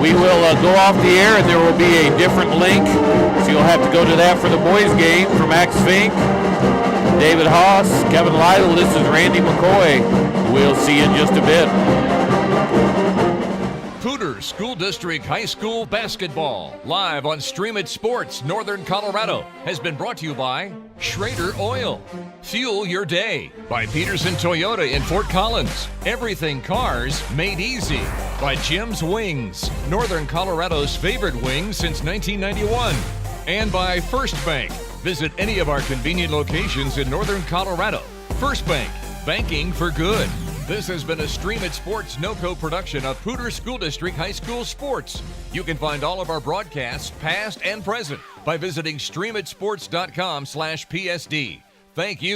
We will go off the air, and there will be a different link, so you'll have to go to that for the boys' game. For Max Fink, David Haas, Kevin Lytle, this is Randy McCoy. We'll see you in just a bit. Poudre School District High School Basketball, live on Stream It Sports, Northern Colorado, has been brought to you by Schrader Oil. Fuel your day. By Pedersen Toyota in Fort Collins. Everything cars made easy. By Jim's Wings, Northern Colorado's favorite wings since 1991. And by First Bank. Visit any of our convenient locations in Northern Colorado. First Bank, banking for good. This has been a Stream It Sports NoCo production of Poudre School District High School Sports. You can find all of our broadcasts, past and present, by visiting streamitsports.com/PSD. Thank you.